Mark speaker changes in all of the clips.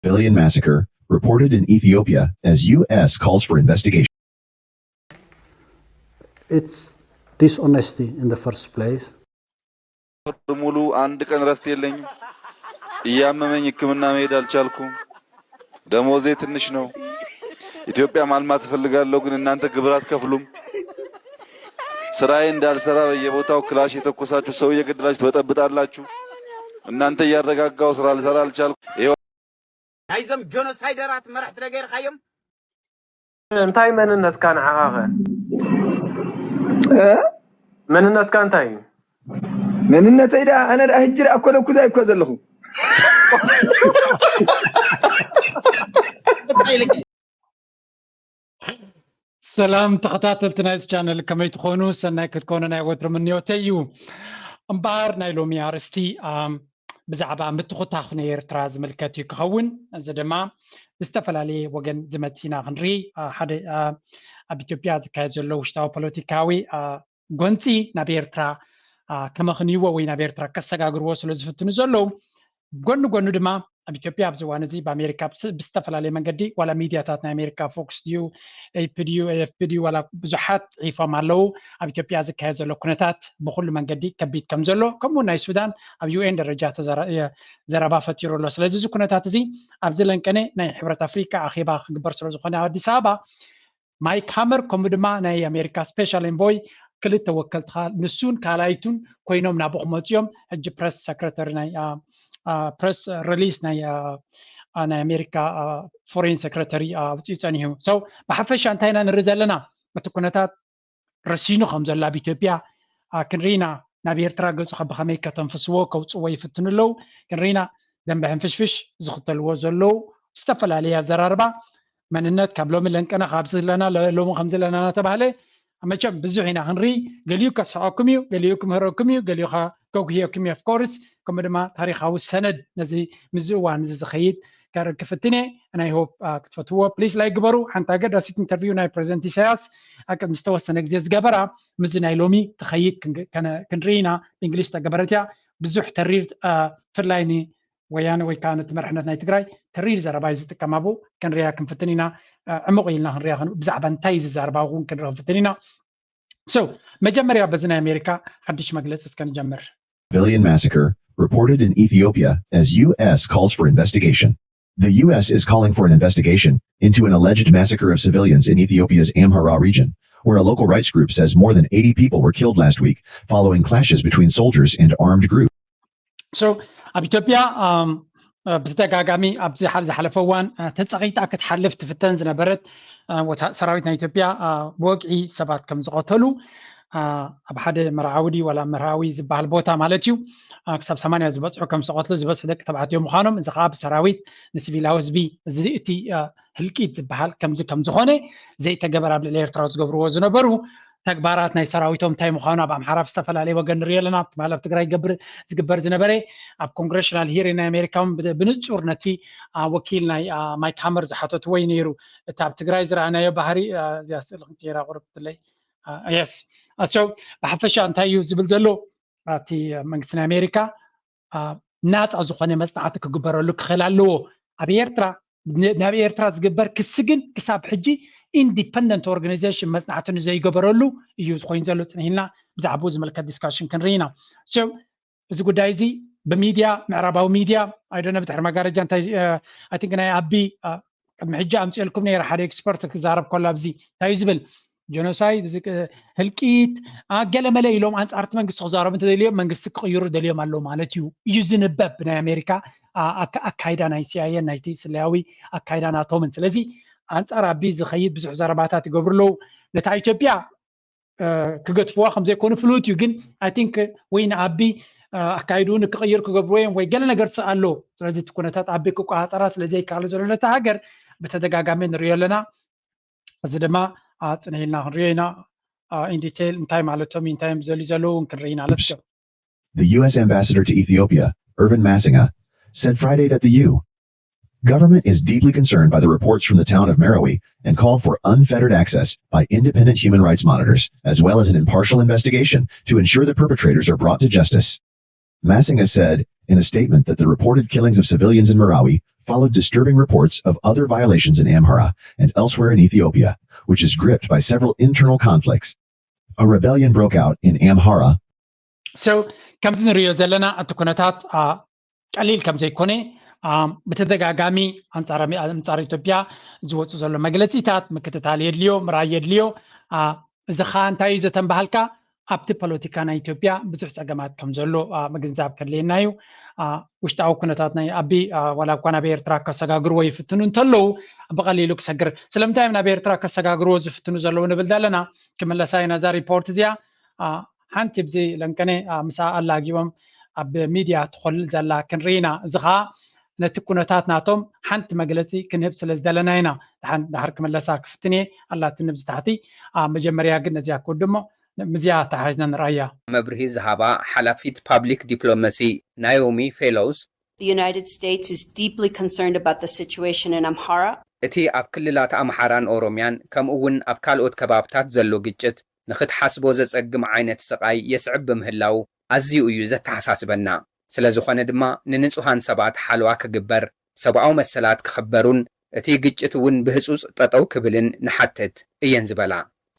Speaker 1: Civilian massacre reported in Ethiopia as U.S. calls for investigation.
Speaker 2: It's dishonesty in the first place.
Speaker 3: ሙሉ አንድ ቀን ረፍት የለኝም። እያመመኝ ሕክምና መሄድ አልቻልኩም። ደሞዜ ትንሽ ነው። ኢትዮጵያ ማልማት ፈልጋለሁ፣ ግን እናንተ ግብር አትከፍሉም። ስራዬ እንዳልሰራ በየቦታው ክላሽ የተኮሳችሁ ሰው እየገደላችሁ ትበጠብጣላችሁ። እናንተ እያረጋጋው ስራ ልሰራ አልቻልኩም።
Speaker 4: ናይዘም ጆኖሳይደራት መራሕት ነገር ኻዮም
Speaker 5: እንታይ መንነት ካን ዓኻኸ መንነት ካን እንታይ
Speaker 6: መንነት አይዳ አነ ዳ ህጅራ አኮለኩዛ ይኮ ዘለኹ
Speaker 7: ሰላም ተኸታተልቲ ናይዚ ቻነል ከመይ ትኾኑ ሰናይ ክትኮኑ ናይ ወትሮ ምንዮተ እዩ እምበር ናይ ሎሚ ኣርእስቲ ብዛዕባ ምትኹታኽ ናይ ኤርትራ ዝምልከት እዩ ክኸውን እዚ ድማ ብዝተፈላለየ ወገን ዝመፅእ ኢና ክንርኢ ሓደ ኣብ ኢትዮጵያ ዝካየድ ዘሎ ውሽጣዊ ፖለቲካዊ ጎንፂ ናብ ኤርትራ ከመኽንይዎ ወይ ናብ ኤርትራ ከሰጋግርዎ ስለ ዝፍትኑ ዘለዉ ጎኑ ጎኑ ድማ ኣብ ኢትዮጵያ ኣብዚ እዋን እዚ ብኣሜሪካ ብዝተፈላለየ መንገዲ ዋላ ሚድያታት ናይ ኣሜሪካ ፎክስ ድዩ ኤኤፍፒ ድዩ ዋላ ብዙሓት ዒፎም ኣለዉ ኣብ ኢትዮጵያ ዝካየድ ዘሎ ኩነታት ብኩሉ መንገዲ ከቢድ ከም ዘሎ ከምኡ ናይ ሱዳን ኣብ ዩኤን ደረጃ ዘረባ ፈጢሩ ኣሎ ስለዚ እዚ ኩነታት እዚ ኣብዚ ለንቀነ ናይ ሕብረት ኣፍሪካ ኣኼባ ክግበር ስለ ዝኾነ ኣብ ኣዲስ ኣበባ ማይክ ሃመር ከምኡ ድማ ናይ ኣሜሪካ ስፔሻል ኤንቮይ ክልተ ወከልቲ ንሱን ካልኣይቱን ኮይኖም ናብኹም መፅኦም ሕጂ ፕረስ ሰክረተሪ ናይ ፕረስ ሪሊዝ ናይ ኣሜሪካ ፎሬን ሰክረተሪ ኣውፅኡ ፀኒሑ ሰው ብሓፈሻ እንታይ ኢና ንርኢ ዘለና እቲ ኩነታት ረሲኑ ከም ዘሎ ኣብ ኢትዮጵያ ክንሪኢና ናብ ኤርትራ ገፁ ብኸመይ ከተንፍስዎ ከውፅዎ ይፍትኑ ኣለዉ ክንሪኢና ደንበ ሕንፍሽፍሽ ዝኽተልዎ ዘለዉ ዝተፈላለየ ኣዘራርባ መንነት ካብ ሎሚ ለንቀና ካብ ዘለና ሎሚ ከም ዘለና እናተባህለ መቸም ብዙሕ ኢና ክንርኢ ገሊኡ ከስሐኩም እዩ ገሊኡ ክምህረኩም እዩ ገሊኡ ከጉህየኩም እዩ ኦፍኮርስ ከምኡ ድማ ታሪካዊ ሰነድ ነዚ ምዝ እዋን እዚ ዝኸይድ ክፍትነ ናይ ሆፕ ክትፈትዎ ፕሊዝ ላይ ግበሩ ሓንቲ ኣገዳሲት ኢንተርቪው ናይ ፕሬዚደንት ኢሳያስ ኣብ ዝተወሰነ ግዜ ዝገበራ ምዝ ናይ ሎሚ ትኸይድ ክንርኢ ኢና ብእንግሊዝ ተገበረት እያ ብዙሕ ተሪር ፍላይ ወያነ ወይ ከዓ ነቲ መርሕነት ናይ ትግራይ ተሪር ዘረባ እዩ ዝጥቀማ ብኡ ክንሪኣ ክንፍትን ኢና ዕሙቕ ኢልና ክንሪኣ ብዛዕባ እንታይ ዝዛረባ እውን ክንሪኦ ክንፍትን ኢና መጀመሪያ በዚ ናይ ኣሜሪካ ሓድሽ መግለፂ እስከንጀምር
Speaker 1: Civilian massacre reported in Ethiopia as U.S. calls for investigation. The U.S. is calling for an investigation into an alleged massacre of civilians in Ethiopia's Amhara region, where a local rights group says more than 80 people were killed last week following clashes between soldiers and armed groups.
Speaker 7: ኣብ ኢትዮጵያ ብተደጋጋሚ ኣብዚ ዝሓለፈ እዋን ተፀቒጣ ክትሓልፍ ትፍተን ዝነበረት ሰራዊት ናይ ኢትዮጵያ ብወግዒ ሰባት ከም ዝቐተሉ ኣብ ሓደ መርዓውዲ ወላ መርዓዊ ዝበሃል ቦታ ማለት እዩ ክሳብ 80 ዝበፅሑ ከም ዝቐትሉ ዝበፅሑ ደቂ ተባዕትዮ ምዃኖም እዚ ከዓ ብሰራዊት ንሲቪላዊ ህዝቢ እዚ እቲ ህልቂት ዝበሃል ከምዚ ከም ዝኾነ ዘይተገበረ ኣብ ልዕሊ ኤርትራ ዝገብርዎ ዝነበሩ ተግባራት ናይ ሰራዊቶም እንታይ ምዃኑ ኣብ ኣምሓራ ብዝተፈላለየ ወገን ንሪኦ ኣለና ብትማል ኣብ ትግራይ ዝግበር ዝነበረ ኣብ ኮንግሬሽናል ሂሪንግ ናይ ኣሜሪካ ብንፁር ነቲ ወኪል ናይ ማይክ ሃመር ዝሓተትዎ እዩ ነይሩ እቲ ኣብ ትግራይ ዝረኣናዮ ባህሪ እዚኣ ስእሊ ክንቀይራ ቁርብትለይ የስ ብሓፈሻ እንታይ እዩ ዝብል ዘሎ እቲ መንግስቲ ናይ ኣሜሪካ نات أزخانة مصنعات كجبرلو كخلالو أبي إرترا نبي إرترا زجبر كسجن كسب حجي independent organization مصنعات زي جبرلو يوز خوين زلوا هنا بزعبوز ملك discussion كنرينا so إذا قد عايزي بميديا معرباو ميديا I don't know بتحرم جارجان I think أنا أبي محجة أمس لكم نير حد expert كزارب كله بزي تايزبل جنوسايد هلكيت قال ملاي لهم عن أرت منقص خزارب أنت دليل منقص كيور دليل مالو مالتيو يوزن الباب بنا أمريكا أكايدا نايسيا نايتي سلاوي أكايدا ناتومن سلزي أنت أرابي زخيد بزح زرباتات قبرلو نتايج بيا كقطفوا خمسة يكون فلوتيو جن I think وين أبي أكايدون كغير كقبروين ويقلنا قرص قالو سلزي تكون تتعبي كوكو عصراس لزي كارل زولنا تهاجر بتدقاقا من ريالنا زدما أتنهينا رينا in detail in time على تومين time زولي زلو نكرينا let's go.
Speaker 1: The U.S. ambassador to Ethiopia, Irvin Massinga, said Friday that the U.S. government is deeply concerned by the reports from the town of Merowe and called for unfettered access by independent human rights monitors, as well as an impartial investigation to ensure the perpetrators are brought to justice. Massinga said in a statement that the reported killings of civilians in Merowe followed disturbing reports of other violations in Amhara and elsewhere in Ethiopia, which is gripped by several internal conflicts. A rebellion broke out in Amhara.
Speaker 7: So, كم تنريو زلنا التكونتات قليل كم زي كوني بتدقاقامي أنصار إثيوبيا زوت زلو مجلسيتات مكتتالي يدليو مراي يدليو زخان تايزة تنبهلكا أبتي بوليتيكانا إثيوبيا بزح ساقامات كم زلو مجنزاب كرلينايو وشتاو كنتاتنا أبي ولا كوانا بيرترا كساقاقرو يفتنو انتلو بغاليلو كساقر سلمتايمنا بيرترا كساقاقرو يفتنو زلو نبلدالنا كمال لساينا زا ريبورت زيا حانتي بزي لنكني مساء الله جيوم أب ميديا تخل زلا كنرينا زخا نتكونتات ناتهم حنت مجلسي كنهب سلزدلنا هنا حن دحرك ملساك فتني الله تنبز تحتي مجمريا قلنا زيا كودمو مزيا تحايزنا نرايا
Speaker 8: مبرهي زهابا حلفيت public diplomacy Naomi Fellows.
Speaker 9: The United States is deeply concerned about the situation in Amhara.
Speaker 8: እቲ ኣብ ክልላት ኣምሓራን ኦሮምያን ከምኡውን ኣብ ካልኦት ከባብታት ዘሎ ግጭት ንኽትሓስቦ ዘጸግም ዓይነት ስቃይ የስዕብ ምህላው ኣዝዩ እዩ ዘተሓሳስበና ስለዝኾነ ድማ ንንጹሃን ሰባት ሓልዋ ክግበር ሰብኣዊ መሰላት ክኽበሩን እቲ ግጭት እውን ብህጹጽ ጠጠው ክብልን ንሓትት እየን ዝበላ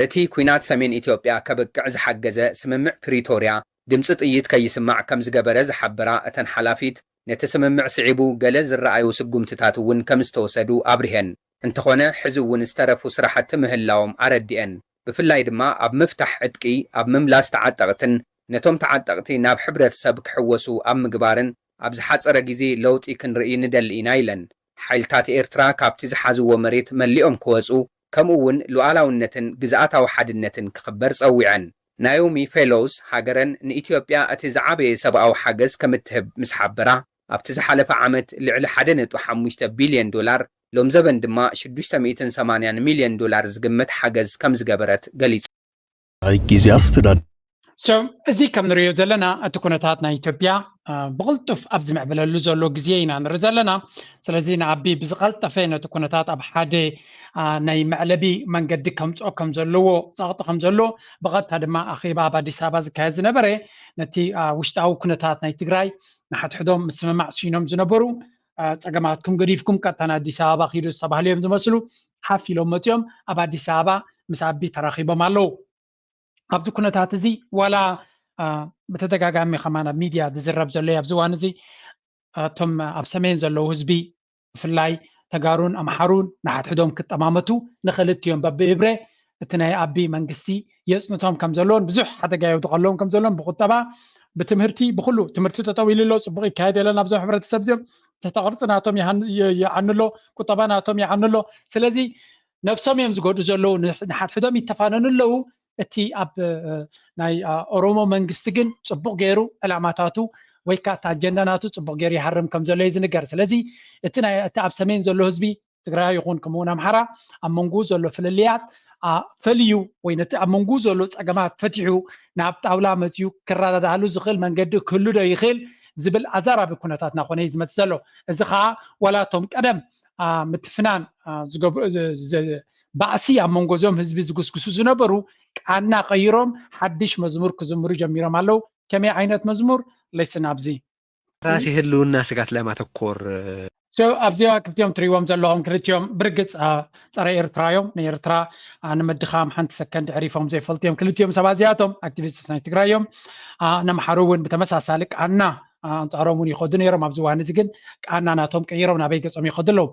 Speaker 8: እቲ ኩናት ሰሜን ኢትዮጵያ ከበቅዕ ዝሓገዘ ስምምዕ ፕሪቶርያ ድምፂ ጥይት ከይስማዕ ከም ዝገበረ ዝሓበራ እተን ሓላፊት ነቲ ስምምዕ ስዒቡ ገለ ዝረኣዩ ስጉምትታት እውን ከም ዝተወሰዱ ኣብርሄን እንተኾነ ሕዚ እውን ዝተረፉ ስራሕቲ ምህላዎም ኣረዲአን ብፍላይ ድማ ኣብ ምፍታሕ ዕጥቂ ኣብ ምምላስ ተዓጠቕትን ነቶም ተዓጠቕቲ ናብ ሕብረተሰብ ክሕወሱ ኣብ ምግባርን ኣብ ዝሓፀረ ግዜ ለውጢ ክንርኢ ንደሊ ኢና ኢለን ሓይልታት ኤርትራ ካብቲ ዝሓዝዎ መሬት መሊኦም ክወፁ ከምኡ እውን ሉዓላውነትን ግዝኣታዊ ሓድነትን ክኽበር ፀዊዐን ናዮሚ ፌሎውስ ሃገረን ንኢትዮጵያ እቲ ዝዓበየ ሰብኣዊ ሓገዝ ከም እትህብ ምስ ሓበራ ኣብቲ ዝሓለፈ ዓመት ልዕሊ 1.5 ቢልዮን ዶላር ሎም ዘበን ድማ 680 ሚልዮን ዶላር ዝግመት ሓገዝ ከም ዝገበረት ገሊፅ
Speaker 7: So እዚ ከም ንሪኦ ዘለና እቲ ኩነታት ናይ ኢትዮጵያ ብቕልጡፍ ኣብ ዝምዕብለሉ ዘሎ ግዜ ኢና ንርኢ ዘለና ስለዚ ንዓቢ ብዝቐልጠፈ ነቲ ኩነታት ኣብ ሓደ ናይ መዕለቢ መንገዲ ከምፅኦ ከም ዘለዎ ፀቕጢ ከም ዘሎ ብቐጥታ ድማ ኣኼባ ኣብ ኣዲስ ኣበባ ዝካየድ ዝነበረ ነቲ ውሽጣዊ ኩነታት ናይ ትግራይ ንሓድሕዶም ምስምማዕ ሲኖም ዝነበሩ ፀገማትኩም ገዲፍኩም ቀጥታ ንኣዲስ ኣበባ ኺዱ ዝተባህሉ እዮም ዝመስሉ ሓፍ ኢሎም መፅኦም ኣብ ኣዲስ ኣበባ ምስ ኣቢ ተራኺቦም ኣለዉ ኣብዚ ኩነታት እዚ ዋላ በተደጋጋሚ ከማና ሚድያ ዝዝረብ ዘሎ ኣብዚ እዋን እዚ እቶም ኣብ ሰሜን ዘለዉ ህዝቢ ብፍላይ ተጋሩን ኣምሓሩን ንሓድሕዶም ክጠማመቱ ንኽልቲኦም በብእብረ እቲ ናይ ኣቢ መንግስቲ የፅንቶም ከም ዘለዎን ብዙሕ ሓደጋ የውድቐሎም ከም ዘለዎን ብቁጠባ ብትምህርቲ ብኩሉ ትምህርቲ ጠጠው ኢሉ ኣሎ ፅቡቅ ይካየድ የለን ኣብዞም ሕብረተሰብ እዚኦም ተተቕርፂ ናቶም ይዓንሎ ቁጠባ ናቶም ይዓንሎ ስለዚ ነብሶም እዮም ዝጎድኡ ዘለዉ ንሓድሕዶም ይተፋነኑ ኣለዉ እቲ ኣብ ናይ ኦሮሞ መንግስቲ ግን ፅቡቅ ገይሩ ዕላማታቱ ወይ ከዓ እቲ ኣጀንዳናቱ ፅቡቅ ገይሩ ይሃርም ከም ዘሎ እዩ ዝንገር ስለዚ እቲ ኣብ ሰሜን ዘሎ ህዝቢ ትግራይ ይኹን ከምኡውን ኣምሓራ ኣብ መንጉ ዘሎ ፍልልያት ፈልዩ ወይ ነቲ ኣብ መንጉ ዘሎ ፀገማት ፈቲሑ ናብ ጣውላ መፅዩ ክረዳዳሉ ዝኽእል መንገዲ ክህሉ ዶ ይኽእል ዝብል ኣዛራቢ ኩነታት ናኾነ እዩ ዝመፅእ ዘሎ እዚ ከዓ ዋላቶም ቀደም ምትፍናን ባእሲ ኣብ መንጎዞም ህዝቢ ዝጉስግሱ ዝነበሩ ቃና ቀይሮም ሓድሽ መዝሙር ክዝምሩ ጀሚሮም ኣለዉ ከመይ ዓይነት መዝሙር ለይስን ኣብዚ
Speaker 10: ራሲ ህልውና ስጋት ላይ ማተኮር
Speaker 7: ኣብዚኣ ክልቲኦም ትሪእዎም ዘለኹም ክልቲኦም ብርግፅ ፀረ ኤርትራ እዮም ንኤርትራ ንምድኻም ሓንቲ ሰከንድ ዕሪፎም ዘይፈልጡ እዮም ክልቲኦም ሰባት እዚኣቶም ኣክቲቪስት ናይ ትግራይ እዮም ነምሓሩ እውን ብተመሳሳሊ ቃና አንጻሮም እውን ይኸዱ ነይሮም ኣብዚ እዋን እዚ ግን ቃና ናቶም ቀይሮም ናበይ ገጾም ይኸዱ ኣለዉ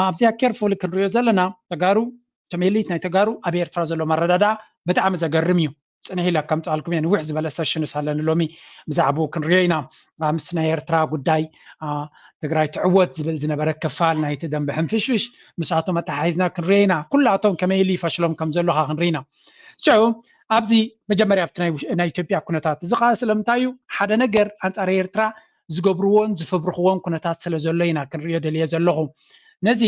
Speaker 7: ኣብዚኣ ኬርፉል ክንሪኦ ዘለና ተጋሩ ተሜሊት ናይ ተጋሩ ኣብ ኤርትራ ዘሎ መረዳድኣ ብጣዕሚ ዘገርም እዩ ጽንሕ ኢላ ከም ጻልኩም ንውሕ ዝበለ ሰሽን ሳለን ሎሚ ብዛዕባኡ ክንሪኦ ኢና ምስ ናይ ኤርትራ ጉዳይ ትግራይ ትዕወት ዝብል ዝነበረ ክፋል ናይቲ ደንቢ ሕንፍሽፍሽ ምስኣቶም ኣተሓሒዝና ክንሪኦ ኢና ኩላቶም ከመይ ኢሉ ይፈሽሎም ከም ዘለኻ ክንርኢ ኢና ኣብዚ መጀመርያ ኣብቲ ናይ ኢትዮጵያ ኩነታት እዚ ከዓ ስለምንታይ እዩ ሓደ ነገር ኣንጻር ኤርትራ ዝገብርዎን ዝፍብርኽዎን ኩነታት ስለ ዘሎ ኢና ክንሪኦ ደልየ ዘለኹ ነዚ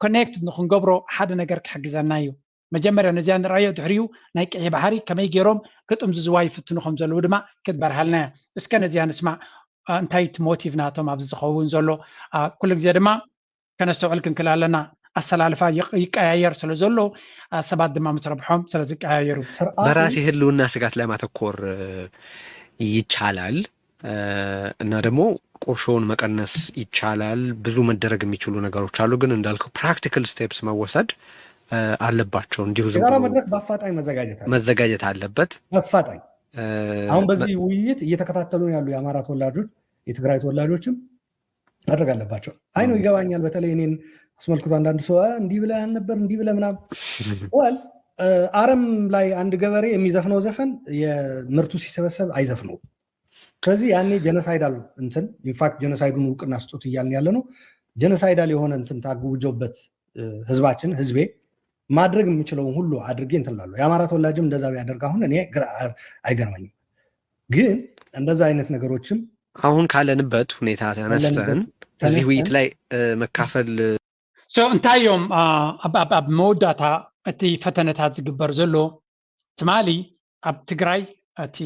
Speaker 7: ኮኔክት ንክንገብሮ ሓደ ነገር ክሕግዘና እዩ መጀመርያ ነዚያ ንርአዮ ድሕሪኡ ናይ ቀይ ባሕሪ ከመይ ገይሮም ክጥምዚ ዝዋ ይፍትኑ ከም ዘለዉ ድማ ክትበርሃልና እስከ ነዚያ ንስማዕ እንታይ እቲ ሞቲቭ ናቶም ኣብዚ ዝኸውን ዘሎ ኩሉ ግዜ ድማ ከነስተውዕል ክንክእል ኣለና ኣሰላልፋ ይቀያየር ስለ ዘሎ ሰባት ድማ ምስ ረብሖም ስለ ዝቀያየሩ
Speaker 10: በራሲ ህልውና ስጋት ላይ ማተኮር ይቻላል እና ደግሞ ቁርሾውን መቀነስ ይቻላል ብዙ መደረግ የሚችሉ ነገሮች አሉ ግን እንዳልከው ፕራክቲካል ስቴፕስ መወሰድ አለባቸው እንዲሁ ዝም ብሎ
Speaker 11: መድረክ በአፋጣኝ
Speaker 10: መዘጋጀት አለበት
Speaker 11: በአፋጣኝ አሁን በዚህ ውይይት እየተከታተሉ ያሉ የአማራ ተወላጆች የትግራይ ተወላጆችም ማድረግ አለባቸው አይ ነው ይገባኛል በተለይ እኔን አስመልክቶ አንዳንድ ሰው እንዲህ ብለህ አልነበር እንዲህ ብለህ ምናምን ወል አረም ላይ አንድ ገበሬ የሚዘፍነው ዘፈን የምርቱ ሲሰበሰብ አይዘፍነው ስለዚህ ያኔ ጀኖሳይዳል እንትን ኢንፋክት ጀኖሳይዱን እውቅና ስጡት እያልን ያለ ነው ጀኖሳይዳል የሆነ እንትን ታጉጆበት ህዝባችን ህዝቤ ማድረግ የሚችለውን ሁሉ አድርጌ እንትላሉ የአማራ ተወላጅም እንደዛ ቢያደርግ አሁን እኔ አይገርመኝም ግን እንደዛ አይነት ነገሮችም
Speaker 10: አሁን ካለንበት ሁኔታ ተነስተን እዚህ ውይይት ላይ መካፈል
Speaker 7: እንታዮም ኣብ መወዳእታ እቲ ፈተነታት ዝግበር ዘሎ ትማሊ ኣብ ትግራይ እቲ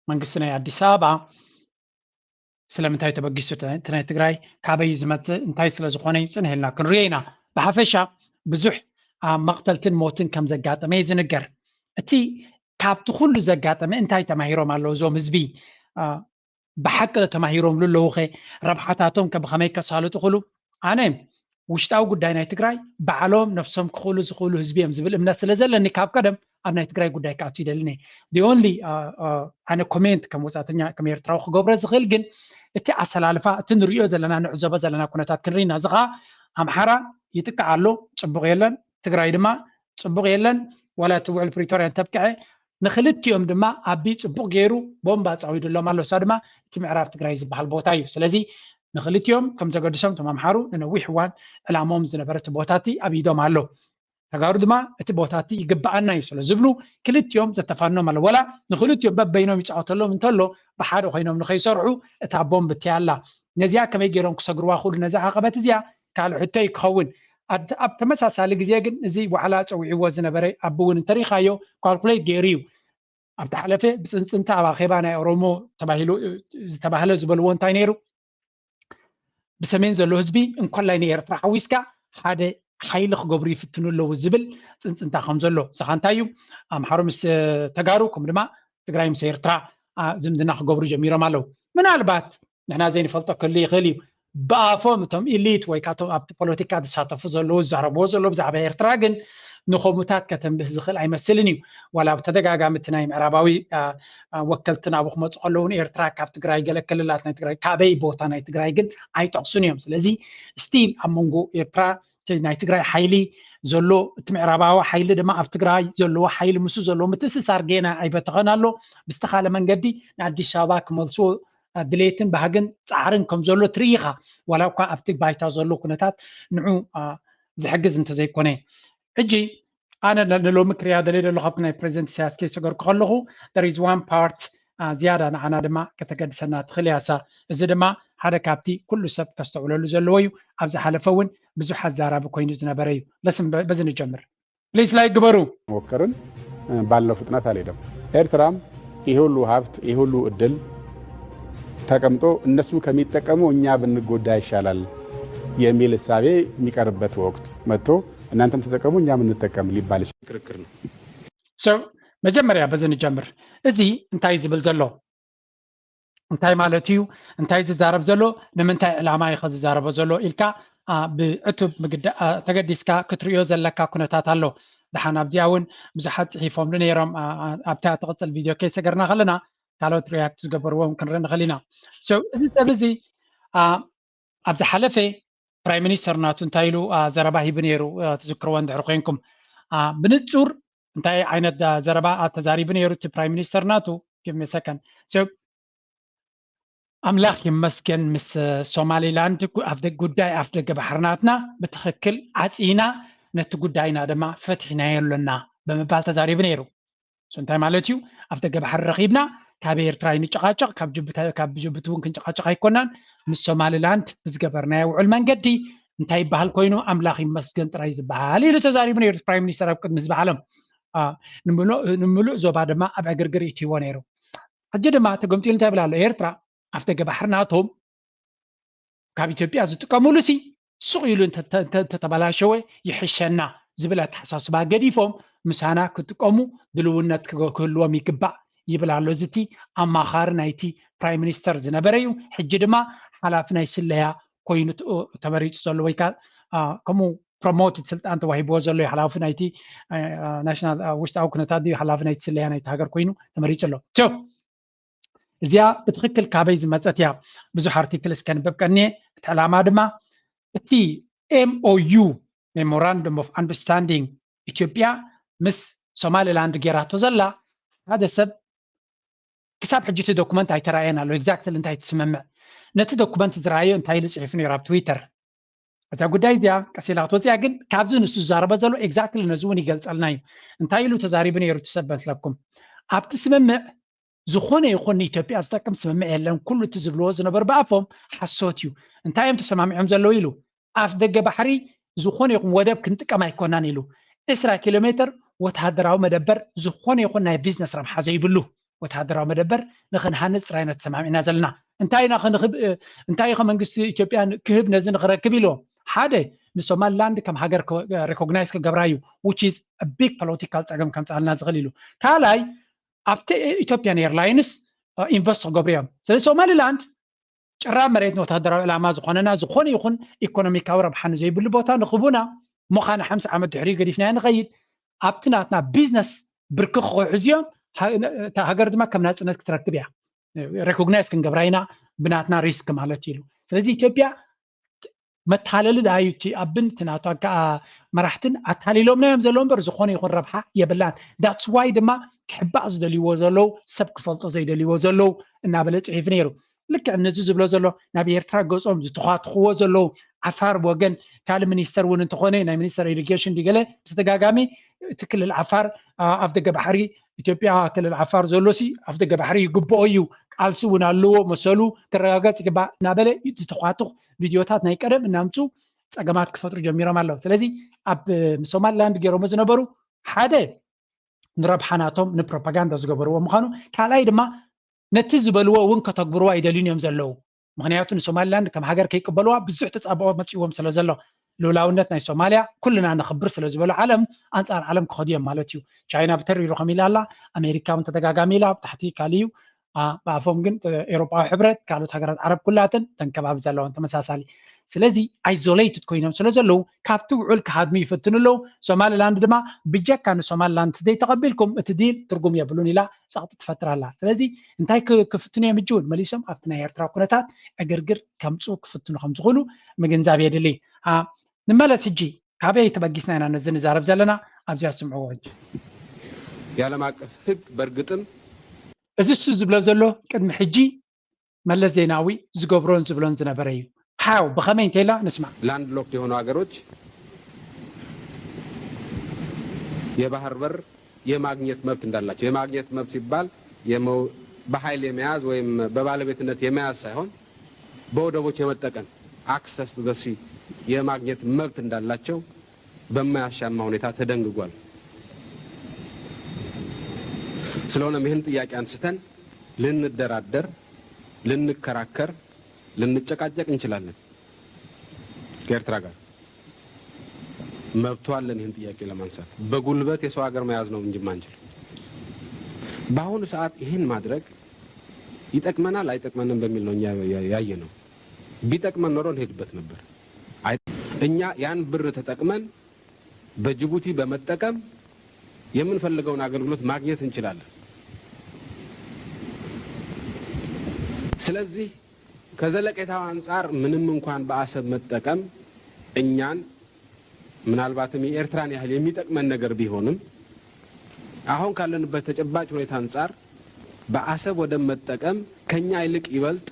Speaker 7: መንግስቲ ናይ ኣዲስ አበባ ስለምንታይ ተበጊሱ እቲ ናይ ትግራይ ካበይ ዝመፅእ እንታይ ስለ ዝኾነ ይፅንሕ ኢልና ክንሪኦ ኢና ብሓፈሻ ብዙሕ መቕተልትን ሞትን ከም ዘጋጠመ ዝንገር እቲ ካብቲ ኩሉ ዘጋጠመ እንታይ ተማሂሮም ኣለዉ እዞም ህዝቢ ብሓቂ ተማሂሮም ኣለዉ ኸ ረብሓታቶም ብኸመይ ከሳልጡ ይኽእሉ ኣነ ውሽጣዊ ጉዳይ ናይ ትግራይ ባዕሎም ነፍሶም ክኽእሉ ዝኽእሉ ህዝቢ እዮም ዝብል እምነት ስለ ዘለኒ ካብ ቀደም ኣብ ናይ ትግራይ ጉዳይ ክኣቱ ይደልኒ ኦንሊ ኣነ ኮሜንት ከም ወፃእተኛ ከም ኤርትራዊ ክገብሮ ዝኽእል ግን እቲ ኣሰላልፋ እቲ ንሪኦ ዘለና ንዕዘቦ ዘለና ኩነታት ክንሪና እዚ ከዓ ኣምሓራ ይጥቃዕ ኣሎ ፅቡቕ የለን ትግራይ ድማ ፅቡቕ የለን ዋላ እቲ ውዕል ፕሪቶርያ እንተብቅዐ ንክልቲኦም ድማ ኣቢ ፅቡቕ ገይሩ ቦምባ ፃዊዱሎም ኣሎ እሳ ድማ እቲ ምዕራብ ትግራይ ዝበሃል ቦታ እዩ ስለዚ ንክልቲኦም ከም ዘገድሶም ቶም ኣምሓሩ ንነዊሕ እዋን ዕላሞም ዝነበረ ቦታቲ ኣብ ኢዶም ኣሎ ተጋሩ ድማ እቲ ቦታቲ ይግባአና እዩ ስለ ዝብሉ ክልቲኦም ዘተፋኖም ኣሎ ወላ ንክልቲኦም በበይኖም ይፃወተሎም እንተሎ ብሓደ ኮይኖም ንኸይሰርሑ እታ ቦምብ እትያላ ነዚያ ከመይ ገይሮም ክሰግርዋ ክእሉ ነዚ ዓቐበት እዚያ ካልእ ሕቶ ይክኸውን ኣብ ተመሳሳሊ ግዜ ግን እዚ ዋዕላ ፀዊዕዎ ዝነበረ ኣቦ እውን እንተሪኻዮ ካልኩሌት ገይሩ እዩ ኣብቲ ሓለፈ ብፅንፅንታ ኣብ ኣኼባ ናይ ኦሮሞ ዝተባህለ ዝበልዎ እንታይ ነይሩ ብሰሜን ዘሎ ህዝቢ እንኳላይ ንኤርትራ ሓዊስካ ሓደ ሓይሊ ክገብሩ ይፍትኑ ኣለዉ ዝብል ፅንፅንታ ከም ዘሎ ዝኻ እንታይ እዩ ኣምሓሮ ምስ ተጋሩ ከምኡ ድማ ትግራይ ምስ ኤርትራ ዝምድና ክገብሩ ጀሚሮም ኣለዉ ምናልባት ንሕና ዘይንፈልጦ ክህሊ ይኽእል እዩ ብኣፎም እቶም ኢሊት ወይ ካቶም ኣብቲ ፖለቲካ ዝሳተፉ ዘለዉ ዝዛረብዎ ዘሎ ብዛዕባ ኤርትራ ግን ንኸሙታት ከተንብህ ዝኽእል ኣይመስልን እዩ ዋላ ብተደጋጋሚ እቲ ናይ ምዕራባዊ ወከልቲ ናብኡ ክመፁ ከለዉ ኤርትራ ካብ ትግራይ ገለ ክልላት ናይ ትግራይ ካበይ ቦታ ናይ ትግራይ ግን ኣይጠቕሱን እዮም ስለዚ ስቲል ኣብ መንጎ ኤርትራ ናይ ትግራይ ሓይሊ ዘሎ እቲ ምዕራባዊ ሓይሊ ድማ ኣብ ትግራይ ዘለዎ ሓይሊ ምስ ዘለዎ ምትስሳር ጌና ኣይበተኸን ኣሎ ብዝተኻለ መንገዲ ንኣዲስ ኣበባ ክመልስዎ ድሌትን ባህግን ፃዕርን ከም ዘሎ ትርኢኻ ዋላ እኳ ኣብቲ ባይታ ዘሎ ኩነታት ንዑ ዝሕግዝ እንተዘይኮነ ሕጂ ኣነ ንሎሚ ክሪኣ ደልየ ዘለኹ ኣብቲ ናይ ፕሬዚደንት ኢሳያስ ከይሰገርኩ ከለኹ there is one part ዝያዳ ንዓና ድማ ከተገድሰና ትኽእል እያሳ እዚ ድማ ሓደ ካብቲ ኩሉ ሰብ ከስተውዕለሉ ዘለዎ እዩ ኣብ ዝሓለፈ እውን ብዙሕ ኣዛራቢ ኮይኑ ዝነበረ እዩ በዚ ንጀምር ፕሊዝ ላይ ግበሩ
Speaker 12: ሞከርን ባለው ፍጥነት አልሄደም ኤርትራም ይሄ ሁሉ ሀብት ይሄ ሁሉ እድል ተቀምጦ እነሱ ከሚጠቀሙ እኛ ብንጎዳ ይሻላል የሚል እሳቤ የሚቀርበት ወቅት መጥቶ እናንተም ተጠቀሙ እኛ ምን እንጠቀም ሊባል ክርክር ነው
Speaker 7: so መጀመሪያ በዚ ንጀምር እዚ እንታይ ዝብል ዘሎ እንታይ ማለት እዩ እንታይ ዝዛረብ ዘሎ ንምንታይ ዕላማ ይኸ ዝዛረበ ዘሎ ኢልካ ብዕቱብ ተገዲስካ ክትሪዮ ዘለካ ኩነታት ኣሎ ድሓን ኣብዚኣ እውን ብዙሓት ፅሒፎም ነይሮም ኣብታ ትቕፅል ቪድዮ ከይሰገርና ከለና ካልኦት ሪያክት ዝገበርዎም ክንርኢ ንኽእል ኢና እዚ ሰብ እዚ ኣብ ዝሓለፈ ፕራይም ሚኒስተር ናቱ እንታይ ኢሉ ዘረባ ሂቡ ነይሩ ትዝክርዎ እንድሕር ኮንኩም ብንጹር እንታይ ዓይነት ዘረባ ተዛሪቡ ነይሩ እቲ ፕራይም ሚኒስተር ናቱ give me a second so ኣምላኽ ይመስገን ምስ ሶማሊላንድ ኣብ ጉዳይ ኣፍ ደገ ባሕርናትና ብትኽክል ዓፂና ነቲ ጉዳይና ድማ ፈቲሕናየሉና ብምባል ተዛሪቡ ነይሩ እንታይ ማለት እዩ ኣብ ደገ ባሕሪ ረኺብና ካብ ኤርትራ ይንጨቃጨቕ ካብ ጅቡቲ እውን ክንጨቃጨቕ ኣይኮናን ምስ ሶማሊላንድ ብዝገበርናዮ ውዕል መንገዲ እንታይ ይበሃል ኮይኑ ኣምላኽ ይመስገን ጥራይ ዝበሃል ኢሉ ተዛሪቡ ነይሩ ፕራይም ሚኒስተር ኣብ ቅድሚ ዝበዓሎም ንምሉእ ዞባ ድማ ኣብ ዕግርግር ይትይዎ ነይሩ ሕጂ ድማ ተገምፂሉ እንታይ ይብላ ኣሎ ኤርትራ ኣብ ደገ ባሕርናቶም ካብ ኢትዮጵያ ዝጥቀሙሉ ሲ ሱቕ ኢሉ እንተተበላሸወ ይሕሸና ዝብል ኣተሓሳስባ ገዲፎም ምሳና ክጥቀሙ ድልውነት ክህልዎም ይግባእ ይብል ኣሎ እቲ ኣማኻሪ ናይቲ ፕራይም ሚኒስተር ዝነበረ እዩ ሕጂ ድማ ሓላፊ ናይ ስለያ ኮይኑ ተመሪፁ ዘሎ ወይ ከዓ ከምኡ ፕሮሞትድ ስልጣን ተዋሂብዎ ዘሎ ሓላፊ ናይቲ ናሽናል ውሽጣዊ ኩነታት ድዩ ሓላፊ ናይቲ ስለያ ናይቲ ሃገር ኮይኑ ተመሪፁ ኣሎ እዚኣ ብትኽክል ካበይ ዝመፀት እያ ብዙሕ ኣርቲክልስ ከንብብ ቀኒየ እቲ ዕላማ ድማ እቲ MOU ሜሞራንደም ኦፍ አንደርስታንዲንግ ኢትዮጵያ ምስ ሶማሊላንድ ጌራቶ ዘላ ሓደ ሰብ ክሳብ ሕጂ እቲ ዶኩመንት ኣይተረኣየን ኣሎ ኤግዛክትሊ እንታይ ትስምምዕ ነቲ ዶኩመንት ዝረኣዮ እንታይ ኢሉ ፅሒፉ ነይሩ ኣብ ትዊተር እዛ ጉዳይ እዚኣ ቀሲላ ክትወፅያ ግን ካብዚ ንሱ ዝዛረበ ዘሎ ኤግዛክትሊ ነዚ እውን ይገልፀልና እዩ እንታይ ኢሉ ተዛሪቡ ነይሩ ትሰብ መስለኩም ኣብቲ ስምምዕ ዝኾነ ይኹን ኢትዮጵያ ዝጠቅም ስምምዕ የለን ኩሉ እቲ ዝብልዎ ዝነበሩ ብኣፎም ሓሶት እዩ እንታይ እዮም ተሰማሚዖም ዘለዉ ኢሉ ኣፍ ደገ ባሕሪ ዝኾነ ይኹን ወደብ ክንጥቀም ኣይኮናን ኢሉ 20 ኪሎ ሜትር ወተሃደራዊ መደበር ዝኾነ ይኹን ናይ ቢዝነስ ረብሓ ዘይብሉ ወተሃደራዊ መደበር ንኽንሃንፅ ጥራይና ተሰማሚዕና ዘለና እንታይ ኢኸ መንግስቲ ኢትዮጵያ ክህብ ነዚ ንኽረክብ ኢልዎም ሓደ ንሶማሊላንድ ከም ሃገር ሪኮግናይዝ ክገብራ እዩ which is a big political ፀገም ከምፃልና ዝኽእል ኢሉ ካልኣይ ኣብቲ ኢትዮጵያን ኤርላይንስ ኢንቨስት ክገብሩ እዮም ስለ ሶማሊላንድ ጭራ መሬት ወተሃደራዊ ዕላማ ዝኾነና ዝኾነ ይኹን ኢኮኖሚካዊ ረብሓ ንዘይብሉ ቦታ ንኽቡና ምዃነ 50 ዓመት ድሕሪ ገዲፍና ንኸይድ ኣብቲ ናትና ቢዝነስ ብርኪ ክሕዙ እዮም ሃገር ድማ ከም ናፅነት ክትረክብ እያ ሪኮግናይዝ ክንገብራ ኢና ብናትና ሪስክ ማለት ኢሉ ስለዚ ኢትዮጵያ መታለሊ ዳዩቲ ኣብን ትናቷ መራሕትን ኣታሊሎምና እዮም ዘለዎም በር ዝኾነ ይኹን ረብሓ የብላን ዳትስ ዋይ ድማ ክሕባእ ዝደልይዎ ዘለው ሰብ ክፈልጦ ዘይደልይዎ ዘለው እናበለ ፅሒፍ ነይሩ ልክዕ ነዚ ዝብሎ ዘሎ ናብ ኤርትራ ገፆም ዝተኻትኽዎ ዘለው ዓፋር ወገን ካልእ ሚኒስተር እውን እንተኾነ ናይ ሚኒስተር ኢሪጌሽን ዲገለ ብተደጋጋሚ እቲ ክልል ዓፋር ኣብ ደገ ባሕሪ ኢትዮጵያ ክልል ዓፋር ዘሎሲ ኣብ ደገ ባሕሪ ይግብኦ እዩ ቃልሲ እውን ኣለዎ መሰሉ ክረጋገፅ ይግባእ እናበለ ዝተኻትኽ ቪድዮታት ናይ ቀደም እናምፁ ፀገማት ክፈጥሩ ጀሚሮም ኣለዉ ስለዚ ኣብ ሶማሊላንድ ገይሮሞ ዝነበሩ ሓደ ንረብሓናቶም ንፕሮፓጋንዳ ዝገበርዎ ምዃኑ ካልኣይ ድማ ነቲ ዝበልዎ እውን ከተግብርዎ ኣይደልዩን እዮም ዘለዉ ምክንያቱ ንሶማሊላንድ ከም ሃገር ከይቅበልዋ ብዙሕ ተፃብኦ መፅዎም ስለ ዘሎ ልውላውነት ናይ ሶማልያ ኩልና ንኽብር ስለ ዝበሉ ዓለም ኣንፃር ዓለም ክኸዱ እዮም ማለት እዩ ቻይና ብተሪሩ ከም ኢላ ኣላ ኣሜሪካ እውን ተደጋጋሚ ኢላ ብታሕቲ ካልዩ ብኣፎም ግን ኤሮጳዊ ሕብረት ካልኦት ሃገራት ዓረብ ኩላተን ተንከባቢ ዘለዎን ተመሳሳሊ ስለዚ ኣይዞሌትድ ኮይኖም ስለ ዘለዉ ካብቲ ውዕል ክሃድሙ ይፍትኑ ኣለዉ ሶማሊላንድ ድማ ብጀካ ንሶማሊላንድ ዘይተቐቢልኩም እቲ ዲል ትርጉም የብሉን ኢላ ፀቕጢ ትፈጥር ኣላ ስለዚ እንታይ ክፍትኑ እዮም እጅውን መሊሶም ኣብቲ ናይ ኤርትራ ኩነታት ዕግርግር ከምፁ ክፍትኑ ከም ዝኽእሉ ምግንዛብ የድሊ ንመለስ ሕጂ ካበይ ተበጊስና ኢና ነዚ ንዛረብ ዘለና ኣብዚያ ስምዕዎ ሕጂ
Speaker 12: የዓለም አቀፍ ሕግ በእርግጥም
Speaker 7: እዚ እሱ ዝብሎ ዘሎ ቅድሚ ሕጂ መለስ ዜናዊ ዝገብሮን ዝብሎን ዝነበረ እዩ ሃው በኸመይ እንተኢላ ንስማ
Speaker 12: ላንድ ሎክድ የሆኑ ሀገሮች የባህር በር የማግኘት መብት እንዳላቸው የማግኘት መብት ሲባል በኃይል የመያዝ ወይም በባለቤትነት የመያዝ ሳይሆን በወደቦች የመጠቀም አክሰስ ቱ ዘ ሲ የማግኘት መብት እንዳላቸው በማያሻማ ሁኔታ ተደንግጓል። ስለሆነም ይህን ጥያቄ አንስተን ልንደራደር፣ ልንከራከር፣ ልንጨቃጨቅ እንችላለን። ከኤርትራ ጋር መብቱ አለን ይህን ጥያቄ ለማንሳት። በጉልበት የሰው ሀገር መያዝ ነው እንጂ ማንችል። በአሁኑ ሰዓት ይህን ማድረግ ይጠቅመናል አይጠቅመንም በሚል ነው ያየ ነው። ቢጠቅመን ኖሮ እንሄድበት ነበር። እኛ ያን ብር ተጠቅመን በጅቡቲ በመጠቀም የምንፈልገውን አገልግሎት ማግኘት እንችላለን። ስለዚህ ከዘለቄታው አንፃር ምንም እንኳን በአሰብ መጠቀም እኛን ምናልባትም የኤርትራን ያህል የሚጠቅመን ነገር ቢሆንም አሁን ካለንበት ተጨባጭ ሁኔታ አንፃር በአሰብ ወደ መጠቀም ከኛ ይልቅ ይበልጥ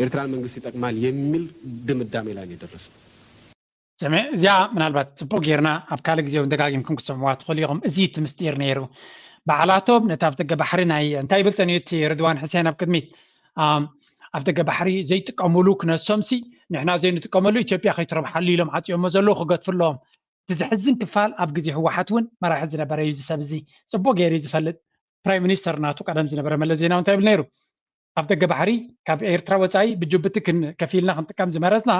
Speaker 12: ኤርትራን መንግስት ይጠቅማል የሚል ድምዳሜ ላይ ደረስን።
Speaker 7: እዚያ ምናልባት ጽቡቅ ጌርና ኣብ ካልእ ግዜ ደጋጊምኩም ክትሰምዕዋ ትኽእሉ ኢኹም። እዚ እቲ ምስጢር ነይሩ ባዕላቶም ነቲ ኣብ ደገ ባሕሪ ናይ እንታይ ብል ፀኒኡ እቲ ርድዋን ሕሴን ኣብ ቅድሚት ኣብ ደገ ባሕሪ ዘይጥቀምሉ ክነሶምሲ ንሕና ዘይንጥቀመሉ ኢትዮጵያ ከይትረብሓሉ ኢሎም ዓፂኦሞ ዘለዉ ክገድፍለዎም እቲ ዝሕዝን ክፋል ኣብ ግዜ ህወሓት እውን መራሒ ዝነበረ እዩ እዚ ሰብ እዚ ጽቡቅ ጌይሩ ዝፈልጥ ፕራይም ሚኒስተር ናቱ ቀደም ዝነበረ መለስ ዜናዊ እንታይ ብል ነይሩ ኣብ ደገ ባሕሪ ካብ ኤርትራ ወፃኢ ብጅቡቲ ከፊልና ክንጥቀም ዝመረፅና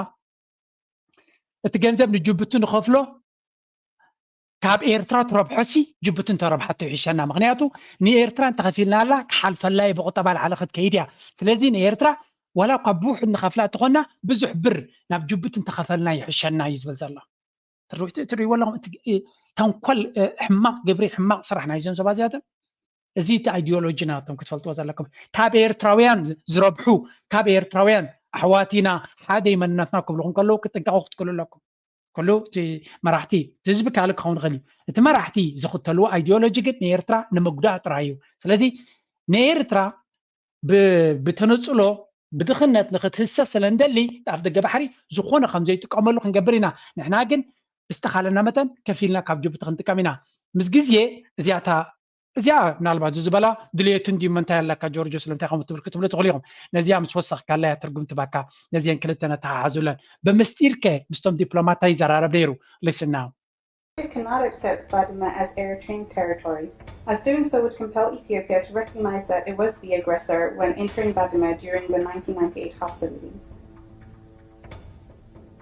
Speaker 7: እቲ ገንዘብ ንጅቡቲ ንኸፍሎ ካብ ኤርትራ ትረብሖሲ ጅቡቲ እንተረብሓቶ ይሕሸና ምክንያቱ ንኤርትራ እንተኸፊልና ኣላ ክሓልፈላይ ብቁጠባ ላዕለ ክትከይድ እያ ስለዚ ንኤርትራ ወላ ካብ ብውሕድ ንኸፍላ እትኾና ብዙሕ ብር ናብ ጅቡቲ እንተኸፈልና ይሕሸና እዩ ዝብል ዘሎ ትሪእዎ ኣለኹም ተንኮል ሕማቕ ግብሪ ሕማቕ ስራሕ ናይ እዞም ሰባት እዚኣቶም እዚ እቲ ኣይዲዮሎጂ ናቶም ክትፈልጥዎ ዘለኩም ካብ ኤርትራውያን ዝረብሑ ካብ ኤርትራውያን ኣሕዋቲና ሓደ መንነትና ክብልኩም ከለዉ ክጥንቀቑ ክትክእሉ ኣለኩም ኩሉ እቲ መራሕቲ እቲ ህዝቢ ካልእ ክኸውን ይኽእል እዩ እቲ መራሕቲ ዝኽተልዎ ኣይዲዮሎጂ ግን ንኤርትራ ንምጉዳእ ጥራይ እዩ ስለዚ ንኤርትራ ብተነፅሎ ብድኽነት ንክትህሰስ ስለንደሊ ኣብ ደገ ባሕሪ ዝኾነ ከም ዘይጥቀመሉ ክንገብር ኢና ንሕና ግን ብዝተኻለና መጠን ከፊልና ካብ ጅቡቲ ክንጥቀም ኢና ምስ ግዜ እዚኣ ምናልባት ዝበላ ድልየቱ እንዲ መንታይ ኣለካ ጆርጆ ስለምንታይ ከም ትብል ክትብሉ ትኽእሉ ኢኹም ነዚኣ ምስ ወሰኽካ ኣላያ ትርጉም ትባካ ነዚአን ክልተ ነተሓሓዙለን ብምስጢር ከ ምስቶም ዲፕሎማታ ይዘራረብ ነይሩ ልስና
Speaker 13: It cannot accept Badima as Eritrean territory, as doing so would compel Ethiopia to recognize that it was the aggressor when entering Badima during the 1998 hostilities.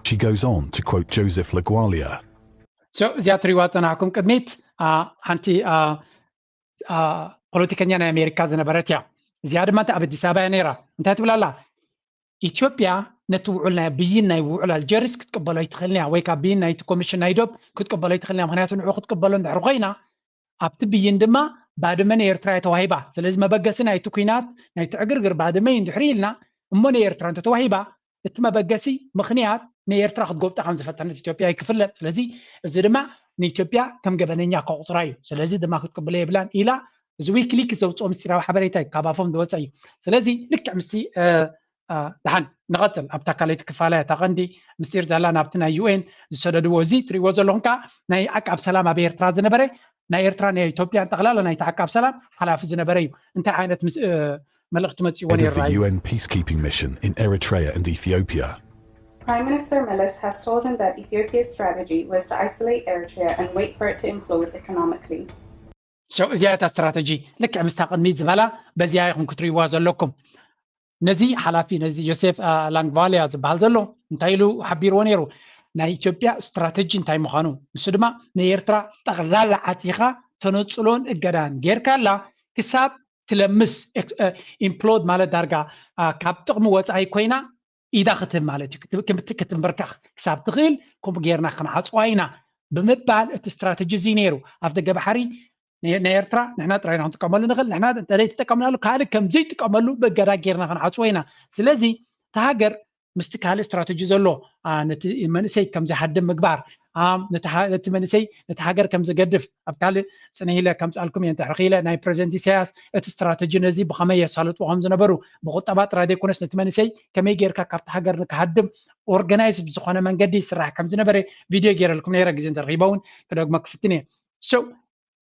Speaker 14: She goes on to quote Joseph Lagualia.
Speaker 7: So, እዚኣ ትሪእዋ ፀናሕኩም ቅድሚት ሓንቲ ፖለቲከኛ ናይ ኣሜሪካ ዝነበረት እያ እዚኣ ድማ ኣብ ኣዲስ ኣበባ ነይራ እንታይ ትብል ኣላ ኢትዮጵያ ነቲ ውዕል ናይ ብይን ናይ ውዕል ኣልጀርስ ክትቅበሎ ይትኽእልኒ እያ ወይ ካብ ብይን ናይቲ ኮሚሽን ናይ ዶብ ክትቅበሎ ይትኽእልኒ እያ ምክንያቱ ንዑ ክትቅበሎ እንድሕር ኮይና ኣብቲ ብይን ድማ ባድመ ንኤርትራ ተዋሂባ ስለዚ መበገሲ ናይቲ ኩናት ናይቲ ዕግርግር ባድመ እንድሕር ኢልና እሞ ንኤርትራ እንተተዋሂባ እቲ መበገሲ ምክንያት ንኤርትራ ክትጎብጣ ከም ዝፈተነት ኢትዮጵያ ይክፍለጥ ስለዚ እዚ ድማ ንኢትዮጵያ ከም ገበነኛ ከቁፅራ እዩ ስለዚ ድማ ክትቅበሎ የብላን ኢላ እዚ ዊክሊክ ዘውፅኦ ምስጢራዊ ሓበሬታ ካብኣፎም ዝወፀ እዩ ስለዚ ልክዕ ምስቲ ድሓን ንቐፅል ኣብታ ካልአይቲ ክፋላያ እታ ቀንዲ ምስጢር ዘላ ናብቲ ናይ ዩኤን ዝሰደድዎ እዚ ትሪእዎ ዘለኹም ከዓ ናይ ዓቃብ ሰላም ኣብ ኤርትራ ዝነበረ ናይ ኤርትራ ናይ ኢትዮጵያ ጠቕላላ ናይቲ ዓቃብ ሰላም ሓላፊ ዝነበረ እዩ እንታይ ዓይነት መልእኽቲ መፂዎ ነይሩ
Speaker 14: the UN peacekeeping mission in Eritrea and Ethiopia.
Speaker 13: Prime Minister Meles has told him that Ethiopia's strategy was to isolate Eritrea and wait for it to implode economically.
Speaker 7: So እዚኣ እታ ስትራቴጂ ልክዕ ምስታ ቅድሚት ዝበላ በዚኣ ኢኹም ክትሪእዋ ዘለኩም ነዚ ሓላፊ ነዚ ዮሴፍ ላንግቫሊያ ዝበሃል ዘሎ እንታይ ኢሉ ሓቢርዎ ነይሩ ናይ ኢትዮጵያ ስትራቴጂ እንታይ ምዃኑ ንሱ ድማ ንኤርትራ ጠቕላላ ዓፂኻ ተነፅሎን እገዳን ጌርካላ ክሳብ ትለምስ ኢምፕሎድ ማለት ዳርጋ ካብ ጥቕሚ ወፃኢ ኮይና ኢዳ ክትህብ ማለት እዩ ክትንበርካኽ ክሳብ ትኽእል ከምኡ ጌርና ክንዓፅዋ ኢና ብምባል እቲ ስትራቴጂ እዚ ነይሩ ኣብ ደገ ባሕሪ ንኤርትራ ንሕና ጥራይና ክንጥቀመሉ ንኽእል ንሕና እንተደይ ትጥቀምናሉ ካልእ ከም ዘይጥቀመሉ በገዳ ጌርና ክንዓፅዎ ኢና ስለዚ እቲ ሃገር ምስቲ ካልእ ስትራቴጂ ዘሎ ነቲ መንእሰይ ከም ዘይሓድም ምግባር ነቲ መንእሰይ ነቲ ሃገር ከም ዝገድፍ ኣብ ካልእ ፅንሂ ኢለ ከም ፀኣልኩም እየ እንተሕርኺ ኢለ ናይ ፕሬዚደንት ኢሳያስ እቲ ስትራቴጂ ነዚ ብኸመይ የሳልጥዎ ከም ዝነበሩ ብቁጠባ ጥራይ ዘይኮነስ ነቲ መንእሰይ ከመይ ጌርካ ካብቲ ሃገር ንክሃድም ኦርጋናይዝድ ብዝኾነ መንገዲ ይስራሕ ከም ዝነበረ ቪድዮ ገይረልኩም ነይረ ግዜ እንተረኺበ እውን ክደግሞ ክፍትን እየ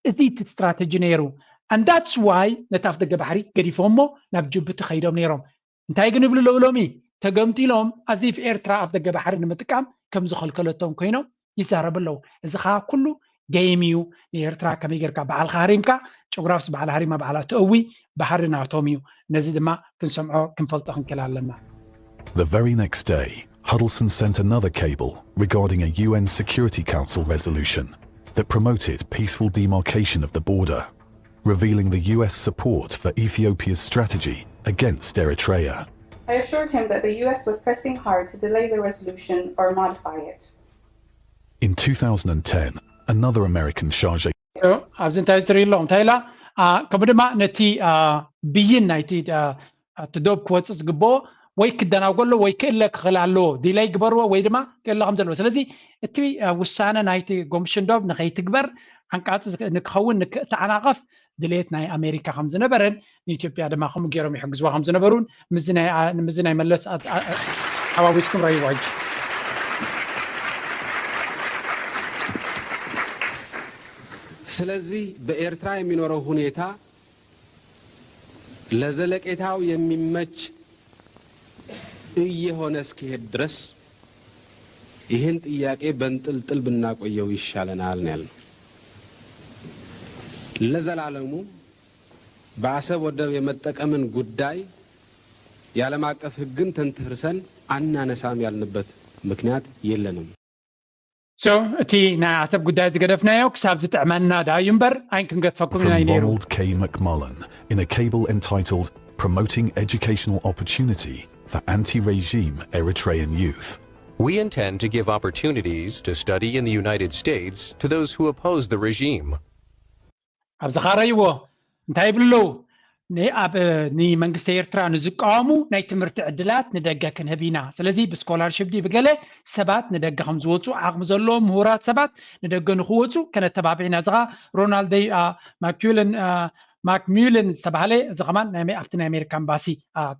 Speaker 7: እዚ እቲ ስትራቴጂ ነይሩ and that's why ነቲ ኣፍ ደገ ባሕሪ ገዲፎሞ ናብ ጅቡቲ ከይዶም ነይሮም እንታይ ግን ይብሉ ለብሎሚ ተገምጢሎም ኣዚፍ ኤርትራ ኣብ ደገ ባሕሪ ንምጥቃም ከም ዝኸልከለቶም ኮይኖም ይዛረቡ ኣለዉ እዚ ከዓ ኩሉ ገይም እዩ ንኤርትራ ከመይ ጌርካ በዓልካ ሃሪምካ ጨጉራፍስ በዓል ሃሪማ በዓላ ትእዊ ባሕሪ ናቶም እዩ ነዚ ድማ ክንሰምዖ ክንፈልጦ ክንክእል ኣለና
Speaker 14: The very next day, Huddleston sent another cable regarding a UN Security Council resolution that promoted peaceful demarcation of the border, revealing the US support for Ethiopia's strategy against Eritrea.
Speaker 13: I assured him that the US was pressing hard to delay the resolution or modify it.
Speaker 14: In 2010, another American charge
Speaker 7: ኣብዚ እንታይ ትርኢ ኣለኹም እንታይላ ከምኡ ድማ ነቲ ብይን ናይቲ ትዶብ ክወፅእ ዝግብኦ ወይ ክደናጎሎ ወይ ክእለ ክኽእል ኣለዎ ዲላይ ግበርዎ ወይ ድማ ክእለ ከም ዘለዎ ስለዚ እቲ ውሳነ ናይቲ ኮሚሽን ዶብ ንኸይትግበር አንቃጽ ንክኸውን ንክተዓናቐፍ ድሌት ናይ ኣሜሪካ ከም ዝነበረን ንኢትዮጵያ ድማ ከምኡ ገይሮም ይሕግዝዋ ከም ዝነበሩን ምዝ ናይ መለስ ሓዋዊስኩም ረይዎ ሕጂ
Speaker 15: ስለዚህ በኤርትራ የሚኖረው ሁኔታ ለዘለቄታው የሚመች እየሆነ እስኪሄድ ድረስ ይህን ጥያቄ በእንጥልጥል ብናቆየው ይሻለናል ነው ያልነው። ለዘላለሙ በአሰብ ወደብ የመጠቀምን ጉዳይ የዓለም አቀፍ ሕግን ተንተርሰን አናነሳም ያልንበት ምክንያት የለንም።
Speaker 7: So, እቲ ናይ ዓሰብ ጉዳይ ዝገደፍናዮ ክሳብ ዝጥዕመና ዳዩ እምበር ኣይንክንገድፈኩም ኢና ነይሩ።
Speaker 14: Ronald K. McMullen in a cable entitled Promoting Educational Opportunity for Anti-Regime Eritrean Youth.
Speaker 16: We intend to give opportunities to study in the United States to those who oppose the regime.
Speaker 7: ኣብዚ ኻረይዎ እንታይ ይብሉ ንመንግስቲ ኤርትራ ንዝቃወሙ ናይ ትምህርቲ ዕድላት ንደገ ክንህብ ኢና ስለዚ ብስኮላርሽፕ ዲ ብገለ ሰባት ንደገ ከም ዝወፁ ዓቕሚ ዘለዎም ምሁራት ሰባት ንደገ ንኽወፁ ከነተባብዕና ዝኻ ሮናልድ ማክሚለን ዝተባሃለ እዚ ኸማን ኣብቲ ናይ ኣሜሪካ ኤምባሲ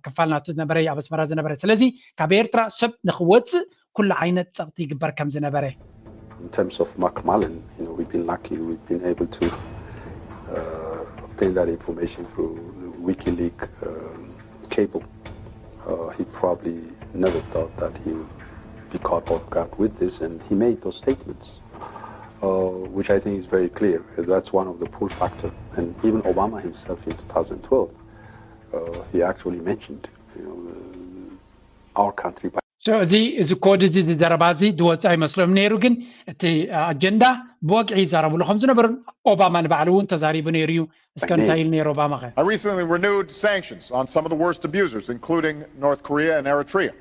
Speaker 7: ክፋል ናቱ ዝነበረ ኣብ ኣስመራ ዝነበረ ስለዚ ካብ ኤርትራ ሰብ ንኽወፅእ ኩሉ ዓይነት ፀቕቲ ይግበር ከም ዝነበረ
Speaker 17: In terms of McMullen, we've been lucky, we've been able to obtain that information through the WikiLeaks cable. He probably never thought that he would be caught off guard with this, and he made those statements, which I think is very clear. That's one of the pull factor. And even Obama himself in 2012, he actually mentioned, our country.
Speaker 7: So እዚ ኮድ እዚ ዝደረባ እዚ ድወፃ ይመስሎም ነይሩ ግን እቲ ኣጀንዳ ብወግዒ ይዛረብሉ ከም ዝነበሩ ኦባማ ንባዕሉ እውን ተዛሪቡ ነይሩ እዩ እስከ እንታይ ኢሉ ነይሩ ኦባማ ኸ
Speaker 18: I recently renewed sanctions on some of the worst abusers including North Korea and Eritrea.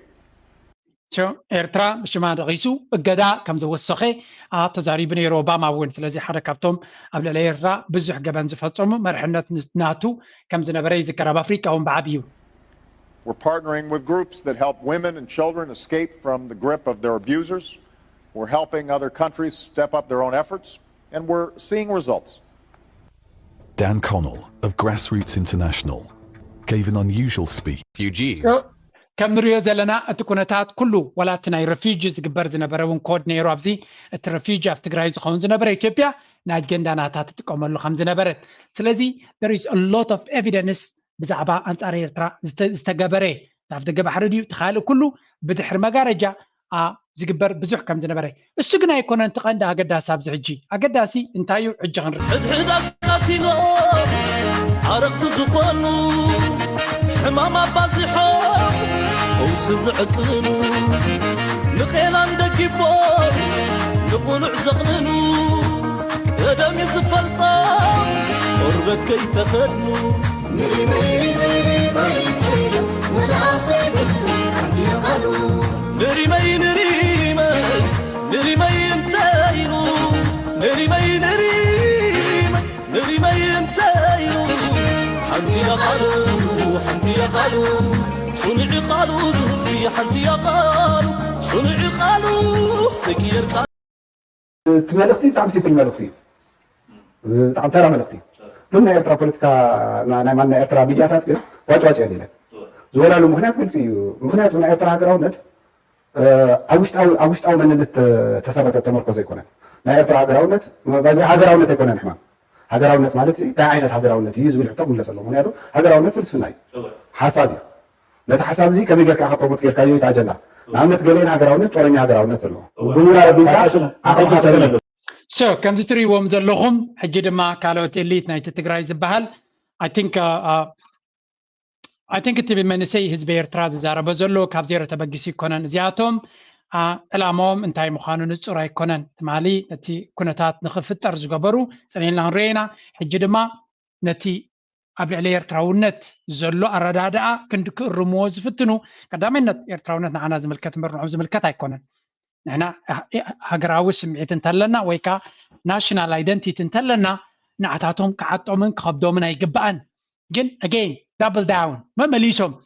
Speaker 7: ኤርትራ ሽማ ደቂሱ እገዳ ከም ዝወሰኸ ተዛሪቡ ነይሩ ኦባማ እውን ስለዚ ሓደ ካብቶም ኣብ ልዕሊ ኤርትራ ብዙሕ ገበን ዝፈፀሙ መርሕነት ናቱ ከም ዝነበረ ይዝከር ኣብ ኣፍሪካ እውን ብዓብዩ
Speaker 18: We're partnering with groups that help women and children escape from the grip of their abusers. We're helping other countries step up their own efforts, and we're seeing results.
Speaker 14: Dan Connell of Grassroots International gave an unusual speech.
Speaker 16: Refugees.
Speaker 7: ከም ንሪኦ ዘለና እቲ ኩነታት ኩሉ ዋላ እቲ ናይ ረፊጂ ዝግበር ዝነበረ እውን ኮድ ነይሩ ኣብዚ እቲ ረፊጂ ኣብ ትግራይ ዝኸውን ዝነበረ ኢትዮጵያ ናይ ኣጀንዳ ናታት ትጥቀመሉ ከም ዝነበረት ስለዚ there is a lot of evidence ብዛዕባ ኣንጻር ኤርትራ ዝተገበረ ኣብ ደገ ባሕሪ ድዩ ተኻልእ ኩሉ ብድሕሪ መጋረጃ ዝግበር ብዙሕ ከም ዝነበረ እሱ ግን ኣይኮነን እቲ ቀንዲ ኣገዳሲ ኣብዚ ሕጂ ኣገዳሲ እንታይ እዩ ሕጂ ክንርኢ
Speaker 19: ሕድሕድ ኣቃቲሎ ዓረቕቲ ዝኾኑ ሕማም ኣባዚሖም ፈውሲ ዝዕቅኑ ንኼናን ደጊፎም ንቑኑዕ ዘቕንኑ ቀደም ዝፈልጦም ቁርበት ከይተኸድኑ
Speaker 20: መልእኽቲ ብጣዕሚ ሲምፕል መልእኽቲ ብጣዕሚ ተራ መልእኽቲ ግን ናይ ኤርትራ ፖለቲካ ናይ ኤርትራ ሚድያታት ግን ዋጭዋጭ የለን ዝበላሉ ምክንያት ግልፂ እዩ ምክንያቱ ናይ ኤርትራ ሃገራውነት ኣብ ውሽጣዊ መንነት ተሰረተ ተመርኮዘ ኣይኮነን ናይ ኤርትራ ሃገራውነት ኣይኮነን ሕማም ሃገራውነት ማለት እንታይ ዓይነት ሃገራውነት እዩ ዝብል ሕቶ ክምለስ ኣለዎ ምክንያቱ ሃገራውነት ፍልስፍና እዩ ሓሳብ እዩ ነቲ ሓሳብ እዚ ከመይ ጌርካ ፕሮሞት ጌርካዮ እቲ ኣጀንዳ ንኣብነት ገሌን ሃገራውነት ጦረኛ ሃገራውነት ኣለዎ ብምራ ረቢልካ ዓቕልካ ሰለ
Speaker 7: So, ከምዚ ትሪእዎም ዘለኹም ሕጂ ድማ ካልኦት ኤሊት ናይቲ ትግራይ ዝበሃል I think እቲ መንእሰይ ህዝቢ ኤርትራ ዝዛረበ ዘሎ ካብ ዜሮ ተበጊሱ ይኮነን እዚኣቶም ዕላማዎም እንታይ ምዃኑ ንፁር ኣይኮነን ትማሊ እቲ ኩነታት ንኽፍጠር ዝገበሩ ፀኒልና ንሪኦ ኢና ሕጂ ድማ نتي أبلع لي إرتراونت زلو أردادا كند كرموز فتنو قدامنا إرتراونت نعنا زملكات مرنو زملكات هيكونن نحنا هجراوي سمعت انتلنا ويكا ناشنال ايدنتيتي انتلنا نعتاتهم كعطومن كخبدومن يقبأن جن again double down ما مليشهم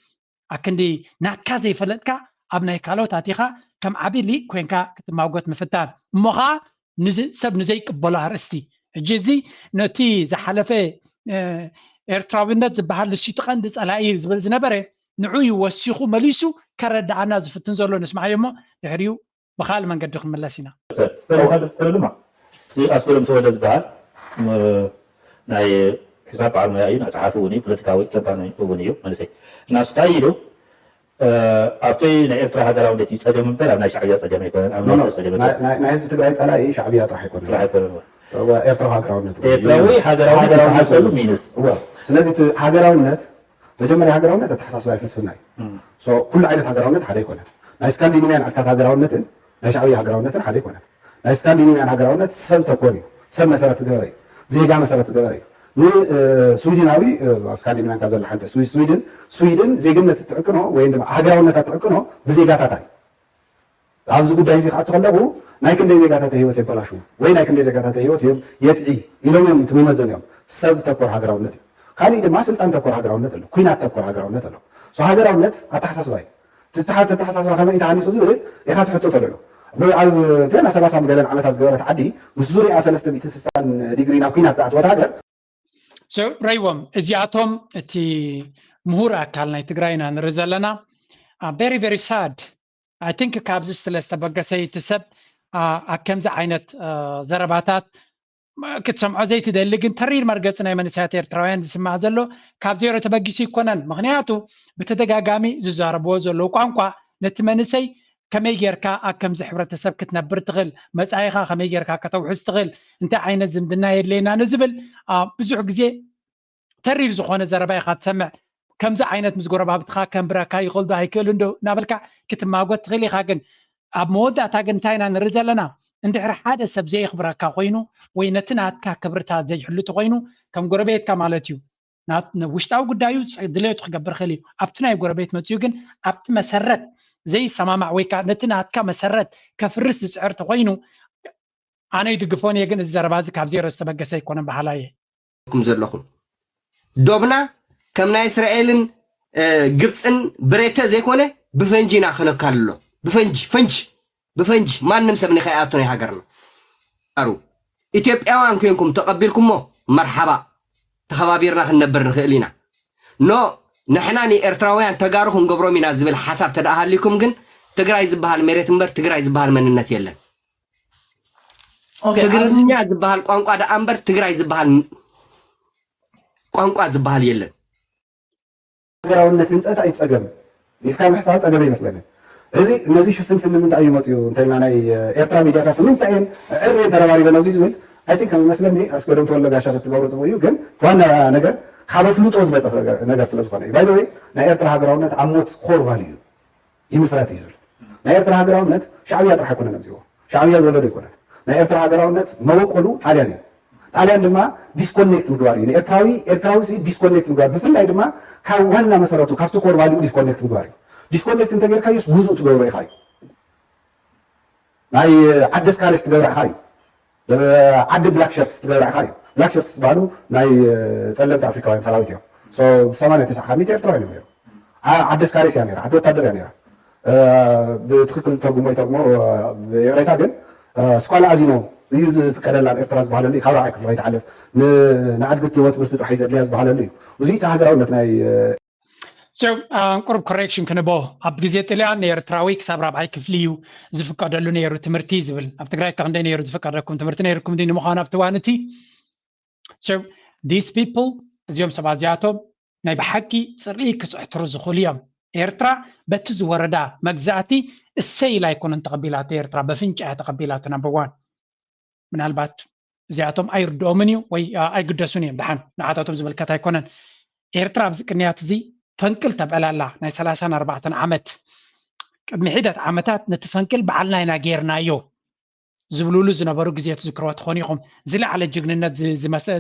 Speaker 7: أكندي ناكازي فلتكا أبناء كالو تاتيخا كم عبيلي كوينكا كتماوغوت مفتان مغا سب نزيك بولا رستي جزي نتي زحلفه إرتراوينات زبحال لشيطقان دس ألاقي زبل زنبري نعوي وسيخو مليسو كرد عنا زفتن زولو نسمع يومو يحريو بخال من قد ملاسينا
Speaker 21: سلام بس كلمة أسكولم سوى دزبال ناي حساب على المياين أتعافوني بلتكاوي تباني أبونيو منسي ناس تايلو أفتي نأفترا هذا راوندي تيجي من بلا ناي شعبية سجمي كون أم ناس سجمي
Speaker 20: ناي هزب تقرأي على إيه شعبية راح يكون وأفترا هذا راوندي
Speaker 21: إفتراوي هذا راوندي سولو مينس
Speaker 20: سلازم هذا راوندي مجمري هذا راوندي تتحسس بقى فلسفة ناي سو كل عائلة هذا راوندي حدا يكون ناي سكاندينيان أكتر هذا راوندي ناي شعبية هذا راوندي حدا يكون ناي سكاندينيان هذا راوندي سل تكوني سل مسألة تجاري زي جام مسألة تجاري سويدناوي سكاندينيان كذا لحنت سويدن زي جملة تأكله وين هذا راوندي تأكله بزي جاتاي عاوز يقول ده زي أتخلقه نايكن ده زي جاتاي هو تبلاشو وين نايكن ده زي جاتاي هو يتعي يلوم يوم تميمزن يوم سب تكور هذا راوندي كان إذا ما سلطان تكور هذا راوندي له كوينات تكور هذا راوندي له سو هذا راوندي أتحسس باي تتحسس بخمة إتعاني سوزي يخاط حطه تلله كان أساسا مجالن عملت أزجارات عادي مسزوري أساسا بيتسسان ديجري ناكينات زعت وتهاجر.
Speaker 7: So ريوم إزياتهم تي مهورة كالنا تجرينا نرزلنا very very sad. I think كابز سلسة بقى سيتسب كم زعينة زرباتات كتسمع زي تدلجن ترير مرقصنا يمن ساتير تراين سمع زلو كابزيرو تبقيسي كونن مغنياتو بتدقاقامي ززاربو زلو قانقوا نتمنسي كمي جيركا أكم زحبرة تسب كتنبر تغل مسايخا كمي جيركا كتوحس تغل انت عين الزمدنا يلينا نزبل بزوح جزي ترير زخونة زربايخا تسمع كم زعينة مزقورة بابتخا كم براكا يقول ده هيكلندو نابلكا كتماقوت تغلي خاقن أب مودة تاقن تاينا نرزلنا انت حدا سب زي خبركا خوينو وينتنا كا كبرتا زي حلو خوينو كم قربيت كمالتيو وشتاو قدايو دليت خبر خلي ابتنا قربيت متيوغن ابت مسرت زي سمامع ويكا نتنا كا مسرت كفرس سعر خوينو انا يدقفوني يغن الزرباز كابزي رستبقسي يكون بحالاي
Speaker 22: كم زلخم دوبنا كم نا اسرائيلن ግብፅን ብሬተ ዘይኮነ ብፈንጂና ክነካልሎ ብፈንጂ ማንም ሰብ ንኸያቱ ናይ ሃገርና አሩ ኢትዮጵያውያን ኮይንኩም ተቀቢልኩሞ መርሐባ ተኸባቢርና ክንነብር ንኽእል ኢና ኖ ንሕና ንኤርትራውያን ተጋሩ ክንገብሮም ኢና ዝብል ሓሳብ ተደኣሃሊኩም ግን ትግራይ ዝበሃል መሬት እምበር ትግራይ ዝበሃል መንነት የለን ትግርኛ ዝበሃል ቋንቋ ደኣ እምበር ትግራይ ዝበሃል ቋንቋ ዝበሃል የለን
Speaker 20: ሃገራውነት ህንፀት ኣይፀገም ኢልካ ምሕሳብ ፀገም ይመስለኒ እዚ እነዚህ ሽፍንፍን ምንታይ ይመፅዩ እንተይና ናይ ኤርትራ ሚድያታት ምንታይን ዕርቤን ተረባሪበን ኣብዚ ዝብል ኣይ ቲንክ ይመስለኒ ኣስገዶም ተወለጋሻት እትገብሩ ፅቡቅ ግን ዋና ነገር ካብ ፍሉጦ ዝመፀ ነገር ስለ ዝኾነ እዩ ባይ ዘ ወይ ናይ ኤርትራ ሃገራውነት ኣብ ሞት ኮር ቫልዩ ይምስረት እዩ ዝብል ናይ ኤርትራ ሃገራውነት ሻዕብያ ጥራሕ ኣይኮነን ኣብዚዎ ሻዕብያ ዝወለዶ ኣይኮነን ናይ ኤርትራ ሃገራውነት መበቆሉ ጣልያን እዩ ጣልያን ድማ ዲስኮኔክት ምግባር እዩ ኤርትራዊ ዲስኮኔክት ምግባር ብፍላይ ድማ ካብ ዋና መሰረቱ ካብቲ ኮር ቫልዩ ዲስኮኔክት ምግባር እዩ ዲስኮኔክት እንተጌርካዮስ ጉዙእ ትገብሮ ኢኻ እዩ ናይ ዓደስ ካሬስ ትገብራ ኢኻ እዩ ዓዲ ብላክ ሸርትስ ትገብራ ኢኻ እዩ ብላክ ሸርትስ ዝበሃሉ ናይ ፀለምቲ ኣፍሪካውያን ሰራዊት እዮም ብ89 ካብ ኤርትራዊ እዩ ነይሩ ዓደስ ካሬስ እያ ነራ ዓዲ ወታደር እያ ነራ ብትክክል ተርጉሞ ይተርጉሞ የቅሬታ ግን ስኳላ ኣዚኖ እዩ ዝፍቀደላን ኤርትራ ዝበሃለሉ ካብ ራዕይ ክፍሊ ከይትሓልፍ ንኣድግቲ ወትምህርቲ ጥራሕ ዘድልያ ዝበሃለሉ እዩ እዙይ እቲ ሃገራውነት ናይ
Speaker 7: So, قرب correction كنبو أب جزيت لي عن إيرتراوي كسب ربعي كفليو زفقة دلو نيرو تمرتي زبل أب تقرأي كان دين نيرو زفقة دكم تمرتي نيركم دين مخانة بتوانتي. So these people زيوم سبازياتهم ناي بحكي صريح كسحترز خليهم إيرترا بتز وردا مجزاتي السي لا يكون تقبيلات إيرترا بفنش تقبيلات نمبر 1 من البات زياتهم أير دومينيو وي أي قدسونيهم دحين نعاتهم زبل كتا يكونن إيرترا بذكرنيات زي فنكل تبعلا الله ناي 34 عمت قدمي حدة عمتات نتفنكل بعلنا هنا غيرنا يو ዝብሉሉ ዝነበሩ ግዜት ዝክርዎ ትኾኑ ኢኹም ዝለዓለ ጅግንነት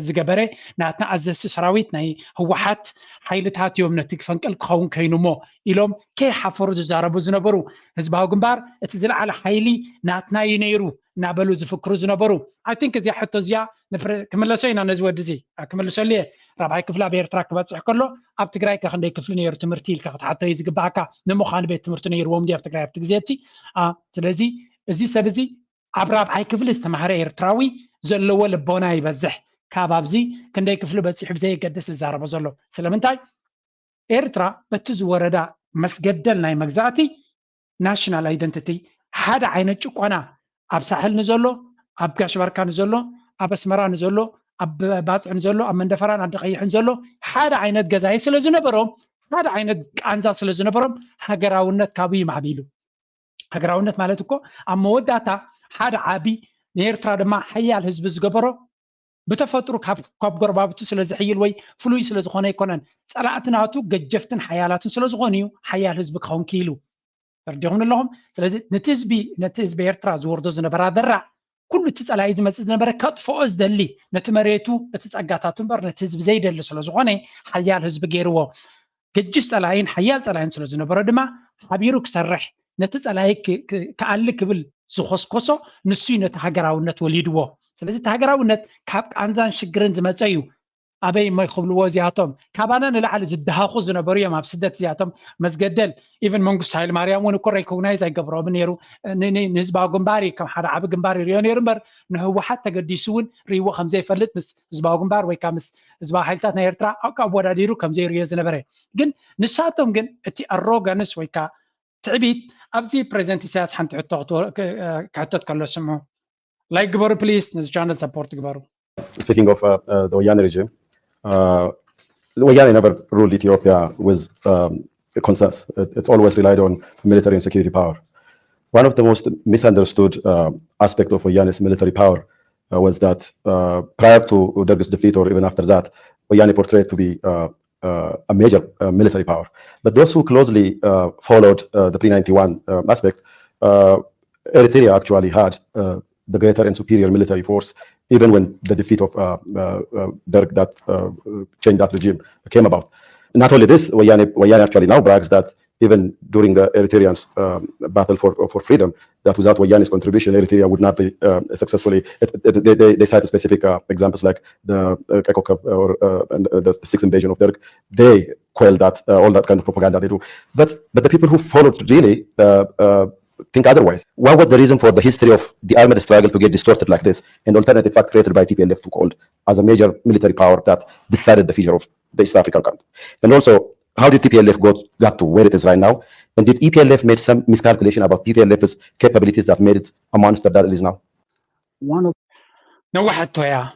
Speaker 7: ዝገበረ ናትና ኣዘዝቲ ሰራዊት ናይ ህወሓት ሓይልታት እዮም ነቲ ክፈንቅል ክኸውን ኮይኑ ሞ ኢሎም ከይሓፈሩ ዝዛረቡ ዝነበሩ ህዝባዊ ግንባር እቲ ዝለዓለ ሓይሊ ናትና እዩ ነይሩ እናበሉ ዝፍክሩ ዝነበሩ ኣይ ቲንክ እዚኣ ሕቶ እዚኣ ክምለሶ ኢና ነዚ ወዲ እዚ ክምልሰሉ እየ ራብዓይ ክፍሊ ኣብ ኤርትራ ክበፅሕ ከሎ ኣብ ትግራይ ከ ክንደይ ክፍሊ ነይሩ ትምህርቲ ኢልካ ክትሓቶ እዩ ዝግባእካ ንምዃኑ ቤት ትምህርቲ ነይርዎም ዲ ኣብ ትግራይ ኣብቲ ግዜ እቲ ስለዚ እዚ ሰብ እዚ ኣብ ራብዓይ ክፍሊ ዝተምሃረ ኤርትራዊ ዘለዎ ልቦና ይበዝሕ ካብ ኣብዚ ክንደይ ክፍሊ በፂሑ ብዘየገድስ ዝዛረቦ ዘሎ ስለምንታይ ኤርትራ በቲ ዝወረዳ መስገደል ናይ መግዛእቲ ናሽናል ኣይደንቲቲ ሓደ ዓይነት ጭቆና ኣብ ሳሕል ንዘሎ ኣብ ጋሽባርካ ንዘሎ ኣብ ኣስመራ ንዘሎ ኣብ ባፅዕ ንዘሎ ኣብ መንደፈራን ኣዲ ቀይሕን ዘሎ ሓደ ዓይነት ገዛኢ ስለ ዝነበሮም ሓደ ዓይነት ቃንዛ ስለ ዝነበሮም ሃገራውነት ካብኡ ይማዕቢሉ ሃገራውነት ማለት እኮ ኣብ መወዳእታ ሓደ ዓቢ ንኤርትራ ድማ ሓያል ህዝቢ ዝገበሮ ብተፈጥሩ ካብ ጎረባብቱ ስለ ዝሕይል ወይ ፍሉይ ስለ ዝኾነ ይኮነን ፀላእትናቱ ገጀፍትን ሓያላትን ስለ ዝኾኑ እዩ ሓያል ህዝቢ ክኸውን ክኢሉ ፈርዲኹም ኣለኹም ስለዚ ነቲ ህዝቢ ኤርትራ ዝወርዶ ዝነበራ ደራዕ ኩሉ እቲ ፀላኢ ዝመፅእ ዝነበረ ከጥፍኦ ዝደሊ ነቲ መሬቱ እቲ ፀጋታቱ እምበር ነቲ ህዝቢ ዘይደሊ ስለ ዝኾነ ሓያል ህዝቢ ገይርዎ ገጅፍ ፀላኢን ሓያል ፀላኢን ስለ ዝነበረ ድማ ሓቢሩ ክሰርሕ ነቲ ፀላኢ ክኣሊ ክብል ዝኮስኮሶ ንሱ ነቲ ሃገራውነት ወሊድዎ ስለዚ እቲ ሃገራውነት ካብ ቃንዛን ሽግርን ዝመፀ እዩ ኣበይ ማ ይኽብልዎ እዚኣቶም ካባና ንላዕሊ ዝደሃኹ ዝነበሩ እዮም ኣብ ስደት እዚኣቶም መስገደል ኢቨን መንግስቱ ሃይለ ማርያም እውን እኮ ሬኮግናይዝ ኣይገብሮምን ነይሩ ንህዝባዊ ግንባር ከም ሓደ ዓቢ ግንባር ይርዮ ነይሩ እምበር ንህወሓት ተገዲሱ እውን ርይዎ ከምዘይፈልጥ ምስ ህዝባዊ ግንባር ወይ ከዓ ምስ ህዝባዊ ሓይልታት ናይ ኤርትራ ኣወዳዲሩ ከምዘይርዮ ዝነበረ ግን ንሳቶም ግን እቲ ኣሮጋንስ ወይ ከዓ ትዕቢት ኣብዚ ፕሬዚደንት ኢሳያስ ሓንቲ ሕቶ ክሕተት ከሎ ስምዑ ላይክ ግበሩ ፕሊዝ ነዚ ቻነል ሰፖርት ግበሩ
Speaker 2: Speaking of the Wayane regime, Wayane never ruled Ethiopia with consensus. It always relied on military and security power. One of the most misunderstood aspects of Wayane's military power was that prior to Derg's defeat or even after that, Wayane portrayed to be a major military power. But those who closely followed the pre-91 aspect, Eritrea actually had the greater and superior military force, even when the defeat of Derg that changed that regime came about. Not only this, Wayane actually now brags that even during the Eritreans' battle for freedom, that without Wayane's contribution, Eritrea would not be successfully. They cite specific examples like the Kekok or the sixth invasion of Derg. They quell that all that kind of propaganda they do. But the people who followed really think otherwise. What was the reason for the history of the armed struggle to get distorted like this? An alternative fact created by TPLF to called as a major military power that decided the future of the East African country. And also, how did TPLF got to where it is right now? And did EPLF made some miscalculation about TPLF's capabilities that made it a monster that it is now?
Speaker 7: One of نوحت يا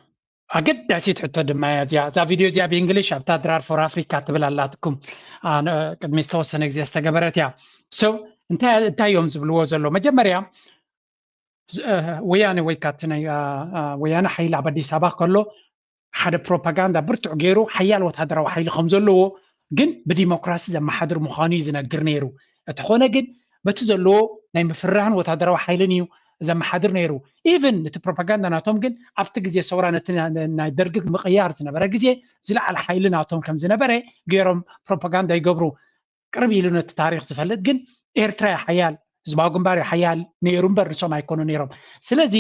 Speaker 7: أجد حتى دما ذا فيديو ذا بإنجليش أبتدى درار فور أفريقيا تبلالاتكم أنا قد مستوى السنة زي استجابرت يا so انت يوم زبلوا زلوا مجمريا ويانا ويكاتنا ويانا حيل عبدي سباق كله حدا بروباغندا برتع غيرو حيال وتهدر وحيل خمزلو جن بديمقراطية زي ما حدر مخاني زنا جرنيرو اتخونا جن بتزلو نايم فرعن وتهدر وحيلنيو زي ما حدر نيرو even نت بروباغندا ناتهم جن أفتك زي صورة ندرج مقيار زنا برا جزء زلا على حيلنا ناتهم كم زنا برا غيرهم بروباغندا يجبروا قربي لنا التاريخ زفلت جن ኤርትራ ሓያል ህዝባዊ ግንባር ሓያል ነይሩ እምበር ንሶም ኣይኮኑ ነይሮም ስለዚ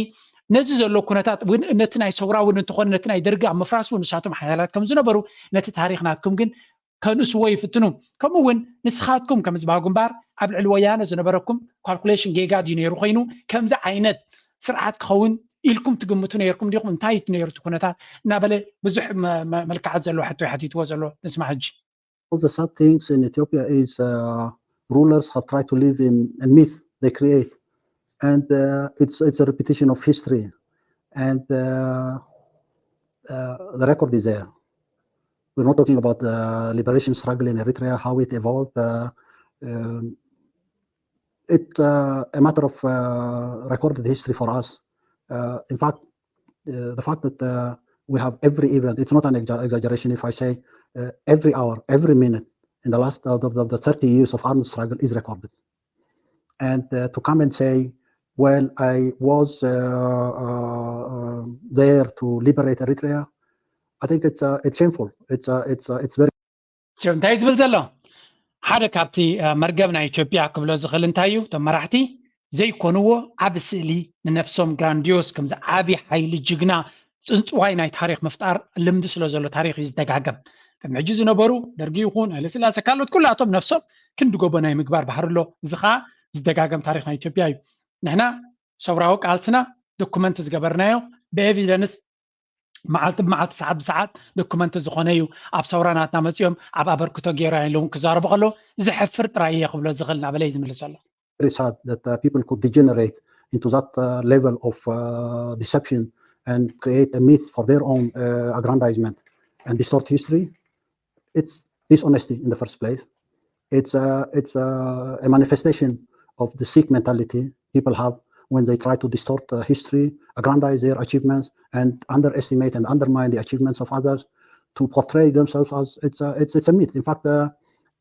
Speaker 7: ነዚ ዘሎ ኩነታት ነቲ ናይ ሰውራ እውን እንትኾን ነቲ ናይ ደርጊ ኣብ ምፍራስ እውን ንሳቶም ሓያላት ከም ዝነበሩ ነቲ ታሪክ ናትኩም ግን ከንስዎ ይፍትኑ ከምኡ እውን ንስኻትኩም ከም ህዝባዊ ግንባር ኣብ ልዕሊ ወያነ ዝነበረኩም ካልኩሌሽን ጌጋ ድዩ ነይሩ ኮይኑ ከምዚ ዓይነት ስርዓት ክኸውን ኢልኩም ትግምቱ ነይርኩም ዲኹም እንታይ እዩ ነይሩ እቲ ኩነታት እናበለ ብዙሕ መልክዓት ዘለዎ ሕቶ ይሓቲትዎ ዘሎ ንስማዕ ሕጂ
Speaker 3: All the sad things in Ethiopia is rulers have tried to live in a myth they create, and it's a repetition of history, and the record is there. We're not talking about the liberation struggle in Eritrea, how it evolved. It's a matter of recorded history for us. In fact, the fact that we have every event, it's not an exaggeration if I say every hour, every minute, in the last of the 30 years of armed struggle is recorded. And to come and say while I was there to liberate Eritrea, I think it's shameful. It's very.
Speaker 7: شوف انتهي زبل زلو حدا كابتي مرقبنا إثيوبيا قبل زخل انتهيو تمرحتي زي كونو عب سئلي لنفسهم جرانديوس كم عابي حيل جغنا صنصواي ناي تاريخ مفتار لمد سلو زلو تاريخ يزدغاغم كم عجز نبرو درغي يكون لسلاسه كالوت كلاتهم نفسهم كند غوبناي مغبار بحرلو زخا زدغاغم تاريخ ناي إثيوبيا نحنا سوراو قالتنا دوكيمنت زغبرنايو بإيفيدنس معلت ساعات بساعات دوكيمنت زخونيو اب سوراناتنا مصيوم اب ابركتو غيرا لون كزارب قالو زحفر طرايه قبل زغلنا بلاي زملسله.
Speaker 3: Very sad that people could degenerate into that level of deception and create a myth for their own aggrandizement and distort history. It's dishonesty in the first place. It's a manifestation of the sick mentality people have when they try to distort history, aggrandize their achievements, and underestimate and undermine the achievements of others to portray themselves as it's a myth. In fact,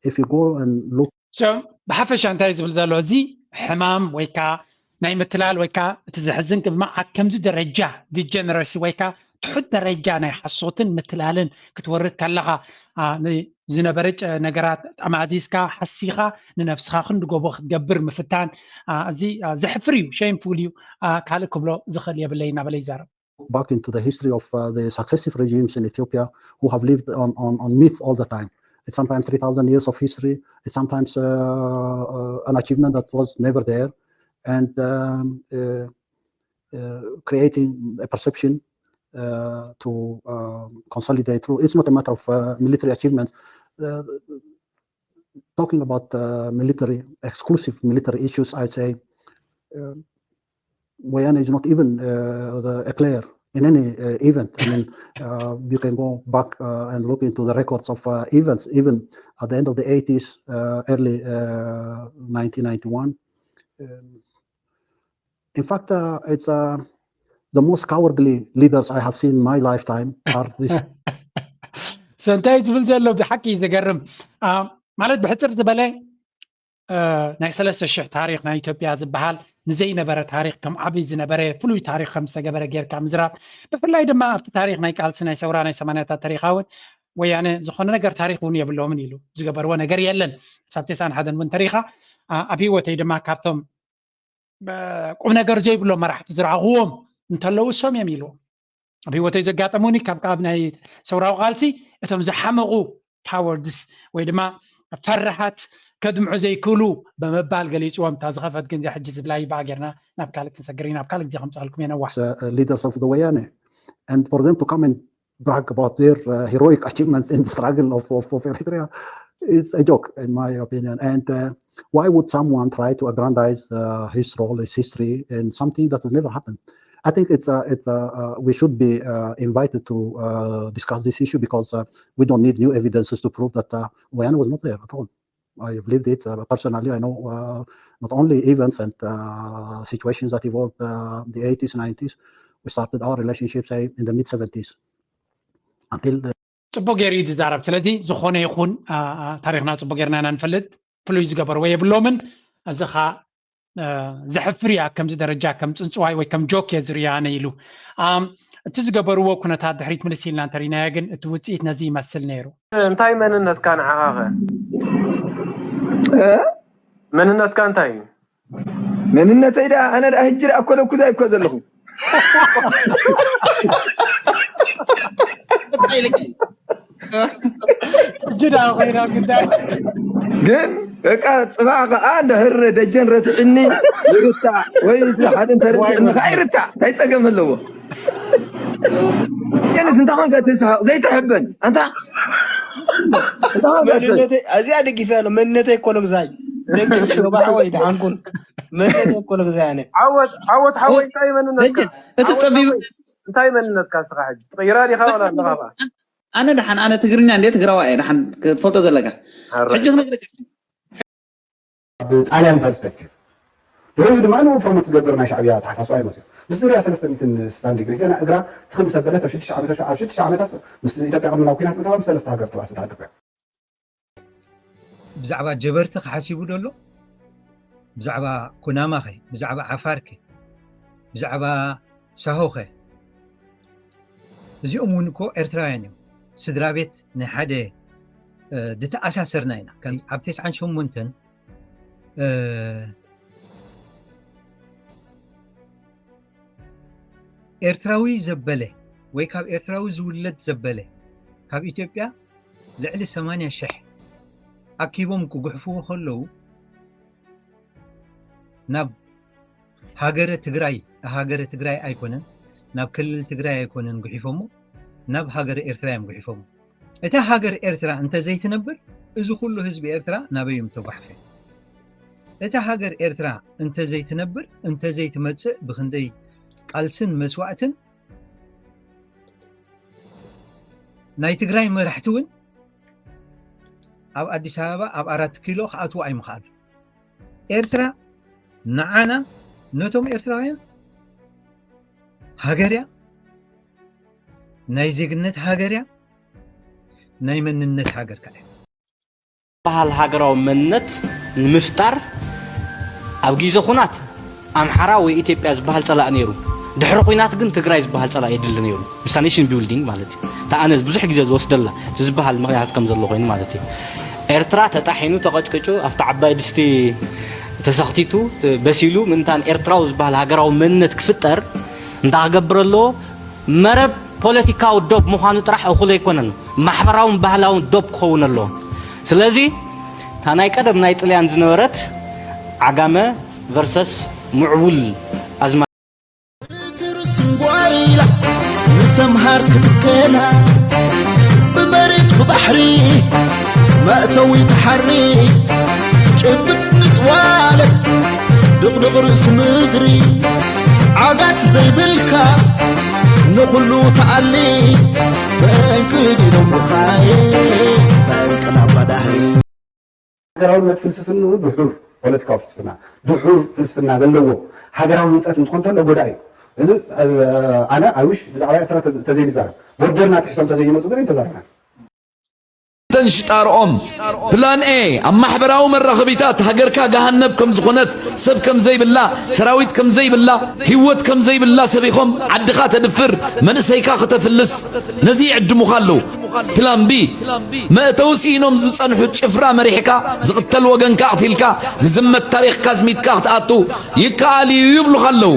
Speaker 3: if you go and look.
Speaker 7: So بحفش أنت يزبل زلوا زي حمام ويكا نايم التلال ويكا تزحزن كبما كم درجة degeneracy ويكا تحط درجة ناي حصوتن متلالن كتورد كلها زنبرج نجارات أمازيسكا حسيخا ننفسها خند جوبخ جبر مفتان زي زحفريو شيء فوليو كالكم لو زخليه بالليل نبلي زارب.
Speaker 3: Back into the history of the successive regimes in Ethiopia who have lived on myth all the time. It's sometimes 3,000 years of history. It's sometimes an achievement that was never there, and creating a perception to consolidate through. It's not a matter of military achievement. Talking about exclusive military issues, I'd say Wayane is not even a player in any event. I mean, you can go back and look into the records of events, even at the end of the 80s, early 1991. In fact, it's the most cowardly leaders I have seen in my lifetime are this.
Speaker 7: سنتاي زبلزلو بحكي زقرم مالت بحتر زبالي ناي سلسة شح تاريخ ناي إثيوبيا زبحال نزي نبرة تاريخ كم عبي زنبرة فلوي تاريخ خمسة جبرة غير كامزرات بفلاي دما أفت تاريخ ناي كالسنة سورا ناي سمانات تاريخاون ويعني زخنا نجار تاريخ ونيا بالله منيلو زجبر وانا جري يلن سبتسان حدا من تاريخه أبي وتي دما كابتم قمنا جر جايب له ما راح تزرعوهم انتلو سهم يميلو أبي وتي زقاتموني كابناي سورا وغالسي اتهم زحمقوا باوردز ويدما فرحت كدمع زي كلو بمبال قليش وام تازغفت كنزي حجز بلاي باقرنا نابكالك تسقرين نابكالك زي خمسة لكم ينوح
Speaker 3: leaders of the Wayane, and for them to come and brag about their heroic achievements in the struggle of Eritrea is a joke in my opinion. And why would someone try to aggrandize his role, his history in something that has never happened? I think we should be invited to discuss this issue because we don't need new evidences to prove that Wayane was not there at all. I have lived it personally. I know not only events and situations that evolved the 80s, 90s. We started our relationship, say, in the mid 70s until the.
Speaker 7: ጽቡቅ የሪድ ዛረብ ስለዚህ ዝኾነ ይኹን ታሪኽና ጽቡቅ ጌርና ንፈልጥ ፍሉይ ዝገበር ወይ ብሎምን እዝኻ زحفريا كم درجة كم تنصواي وكم جوك يزريانه يلو እቲ ዝገበርዎ ኩነታት ድሕሪት ምልሲልና እንተሪና ግን እቲ ውፅኢት ነዚ ይመስል ነይሩ
Speaker 4: እንታይ መንነትካ ንዓኻ መንነትካ እንታይ
Speaker 6: መንነተይ ዳ ኣነ ዳ ህጅር ኣኮለኩ ዘይኮ ዘለኹ
Speaker 7: ጅዳ ኸይራ ግዳይ
Speaker 6: ግን በቃ ጽባቐ ድሕር ደጀን ረትዕኒ ይርታ ወይ ሓደ እንተርትዕኒ ካይርታ ካይፀገም ኣለዎ جالس انت ما قاعد تسحق زي تحبن انت
Speaker 4: ازي ادق فعلا منتي كلك زي دق بحوي دحنكون منتي كلك زي انا عوض حوي انت منك
Speaker 5: انت تصبي
Speaker 4: انت منك كاسخ حج تغيرالي خاولا نغابا
Speaker 5: انا دحن انا تغرني عندي تغراوا دحن تفوتو زلقه حج نقدر
Speaker 20: بالعالم برسبكتيف وهو دم أنا وفرمت تقدرنا شعبيات حساس واي مسيو بس دري أساس تمتن سان ديجري أنا أقرأ تخم سبلة في شتى عامة بس إذا بيعمل ناوكينات مثلا مسألة استهجرت واسد هذا
Speaker 23: بزعبة جبرت حاسيبو دولو بزعبة كناما خي بزعبة عفاركي
Speaker 1: ብዛዕባ ሳሆኸ እዚኦም እውን እኮ ኤርትራውያን እዮም ስድራ ቤት ናይ ሓደ ዝተኣሳሰርና ኢና ኣብ 98 ኤርትራዊ ዘበለ ወይ ካብ ኤርትራዊ ዝውለድ ዘበለ ካብ ኢትዮጵያ ልዕሊ 80,000 ኣኪቦም ክጉሕፍዎ ከለዉ ናብ ሃገረ ትግራይ ኣይኮነን ናብ ክልል ትግራይ ኣይኮነን ጉሒፎሞ ናብ ሃገረ ኤርትራ እዮም ጉሒፎሞ እታ ሃገር ኤርትራ እንተዘይትነብር እዚ ኩሉ ህዝቢ ኤርትራ ናበዮም ተጓሕፈ እታ ሃገር ኤርትራ እንተዘይትነብር እንተዘይትመጽእ ብክንደይ ቃልስን መስዋዕትን ናይ ትግራይ መራሕቲ እውን ኣብ አዲስ አበባ ኣብ 4 ኪሎ ከኣትዉ ኣይምኽኣሉ ኤርትራ ንዓና ነቶም ኤርትራውያን ሃገርያ ናይ ዜግነት ሃገርያ ናይ መንነት ሃገር ከዓ
Speaker 9: ባህል ሃገራዊ መንነት ንምፍጣር ኣብ ግዜ ኩናት ኣምሓራ ወይ ኢትዮጵያ ዝበሃል ፀላእ ነይሩ ድሕሪ ኩናት ግን ትግራይ ዝበሃል ፀላእ የድሊ ነይሩ ኔሽን ቢልዲንግ ማለት እዩ ተኣነስ ብዙሕ ግዜ ዝወስደላ ዝበሃል ምክንያት ከም ዘሎ ኮይኑ ማለት እዩ ኤርትራ ተጣሒኑ ተቐጭቅጩ ኣብቲ ዓባይ ድስቲ ተሰኽቲቱ በሲሉ ምንታን ኤርትራዊ ዝበሃል ሃገራዊ መንነት ክፍጠር እንታክገብር ኣለዎ መረብ ፖለቲካዊ ዶብ ምዃኑ ጥራሕ እኹል ኣይኮነን ማሕበራውን ባህላውን ዶብ ክኸውን ኣለዎ ስለዚ እታ ናይ ቀደም ናይ ጥልያን ዝነበረት ዓጋመ ቨርሰስ ምዕቡል ኣዝማ
Speaker 19: ትርስንጓይላ ንሰምሃር ክትከላ ብመሬት ብባሕሪ መእተዊ ተሓሪ ጭብጥ ንጥዋለት ድቕድቕ ርእሲ ምድሪ ዓጋት ዘይብልካ ንኹሉ ተኣሊ ፈንቅድ ኢሎም ብኻየ ፈንቅና ባዳህሪ
Speaker 20: ሃገራውነት ፍልስፍና ድሑር ፖለቲካዊ ፍልስፍና ድሑር ፍልስፍና ዘለዎ ሃገራዊ ህንፀት እንትኾን ተሎ ጎዳኢ እዚ ኣነ ኣይውሽ ብዛዕባ ኤርትራ ተዘይዛረብ ቦርደርና ትሕሶም ተዘይመፁ ግን ተዛረብና
Speaker 6: ተንሽጣርኦም ፕላን ኤ ኣብ ማሕበራዊ መራኸቢታት ሃገርካ ገሃነብ ከም ዝኾነት ሰብ ከም ዘይብላ ሰራዊት ከም ዘይብላ ህይወት ከም ዘይብላ ሰቢኾም ዓድኻ ተድፍር መንእሰይካ ከተፍልስ ነዚ ይዕድሙኻ ኣለዉ ፕላን ቢ መእተዊ ሲኢኖም ዝፀንሑ ጭፍራ መሪሕካ ዝቕተል ወገንካ ኣቕቲልካ ዝዝመት ታሪኽካ ዝሚትካ ክትኣቱ ይከኣል እዩ ይብሉኻ ኣለዉ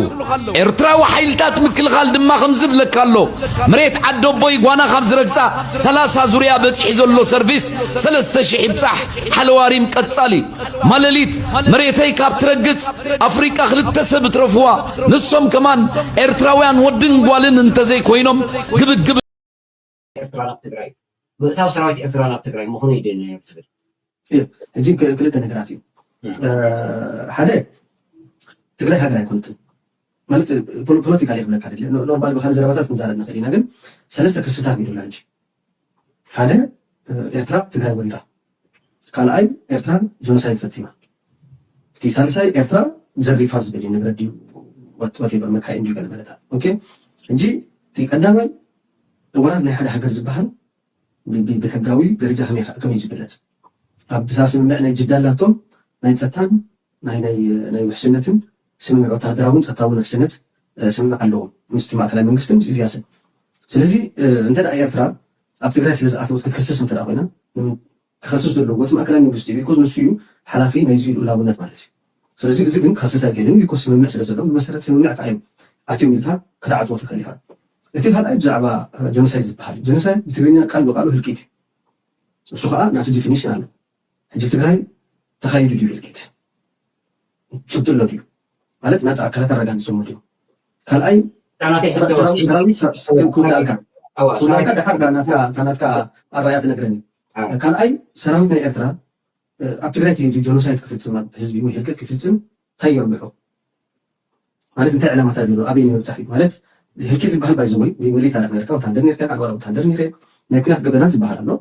Speaker 6: ኤርትራዊ ሓይልታት ምክልኻል ድማ ከም ዝብለካ ኣሎ መሬት ዓዶ ቦይ ጓና ካብ ዝረግፃ 30 ዙርያ በፂሒ ዘሎ ሰርቪስ 3000 ይብፃሕ ሓለዋሪም ቀጻሊ ማለሊት መሬተይ ካብ ትረግፅ ኣፍሪቃ ክልተ ሰብ ትረፍዋ ንሶም ከማን ኤርትራውያን ወድን ጓልን እንተዘይ ኮይኖም ግብግብ
Speaker 22: ኤርትራ ናብ ትግራይ ምእታው ሰራዊት ኤርትራ ናብ ትግራይ ምኾነ ይደና ትብል
Speaker 20: ሕጂ ክልተ ነገራት እዩ ሓደ ትግራይ ሃገር ኣይኮነትን ማለት ፖለቲካ ይብለካ አይደለ ኖርማል በካል ዘረባታት እንዛረብ ንኽእል ኢና ግን ሰለስተ ክስታት ይሉላ እንጂ ሓደ ኤርትራ ትግራይ ወሪዳ ካልኣይ ኤርትራ ጆኖሳይድ ፈፂማ እቲ ሳልሳይ ኤርትራ ዘሪፋ ዝብል እዩ ንብረት ድዩ ወቴቨር መካይድ እንዲዩ ገለ ማለት ኦኬ እንጂ እቲ ቀዳማይ ወራር ናይ ሓደ ሃገር ዝበሃል ብሕጋዊ ደረጃ ከመይ ዝግለፅ ኣብ ስምምዕ ናይ ጅዳላቶም ናይ ፀጥታን ናይ ውሕስነትን ስምምዕ ወታደራውን ፀጥታውን ውሕስነት ስምምዕ ኣለዎም ምስቲ ማእከላይ መንግስትን ምስ ኢዝያስን ስለዚ እንተ ደኣ ኤርትራ ኣብ ትግራይ ስለ ዝኣተወት ክትከስስ እንተ ደኣ ኮይና ክኸስስ ዘለዎ እቲ ማእከላይ መንግስቲ እዩ ቢኮዝ ንሱ እዩ ሓላፊ ናይዚ ልኡላውነት ማለት እዩ ስለዚ እዚ ግን ክኸስስ ኣይክእልን ቢኮዝ ስምምዕ ስለ ዘሎ ብመሰረት ስምምዕ ከዓ እዩ ኣትዮም ኢልካ ክትዓፅዎ ትኽእል ኢኻ እቲ ካልኣይ ብዛዕባ ጀኖሳይድ ዝበሃል ጀኖሳይድ ብትግርኛ ቃል ብቃሉ ህልቂት እዩ እሱ ከዓ ናቱ ዲፊኒሽን ኣሎ ሕጂ ትግራይ ተኻይዱ ድዩ ህልቂት ጭብጥሎ ድዩ ማለት ናፃ ኣካላት ኣረጋጊፆሞ ድዩ ካልኣይ ክውዳእልካ ናትካ ኣራእያ ትነግረኒ ካልኣይ ሰራዊት ናይ ኤርትራ ኣብ ትግራይ ከይዱ ጀኖሳይድ ክፍፅም ኣብ ህዝቢ ወይ ህልቀት ክፍፅም እንታይ የርብሖ ማለት እንታይ ዕላማታት ዘሎ ኣበይ ንምብፃሕ እዩ ማለት ህልቂት ዝበሃል ባይዘወይ ሚሊታሪ ኣሜሪካ ወታደር ነርካ ዓድዋር ወታደር ነይረ ናይ ኩናት ገበና ዝበሃል ኣሎ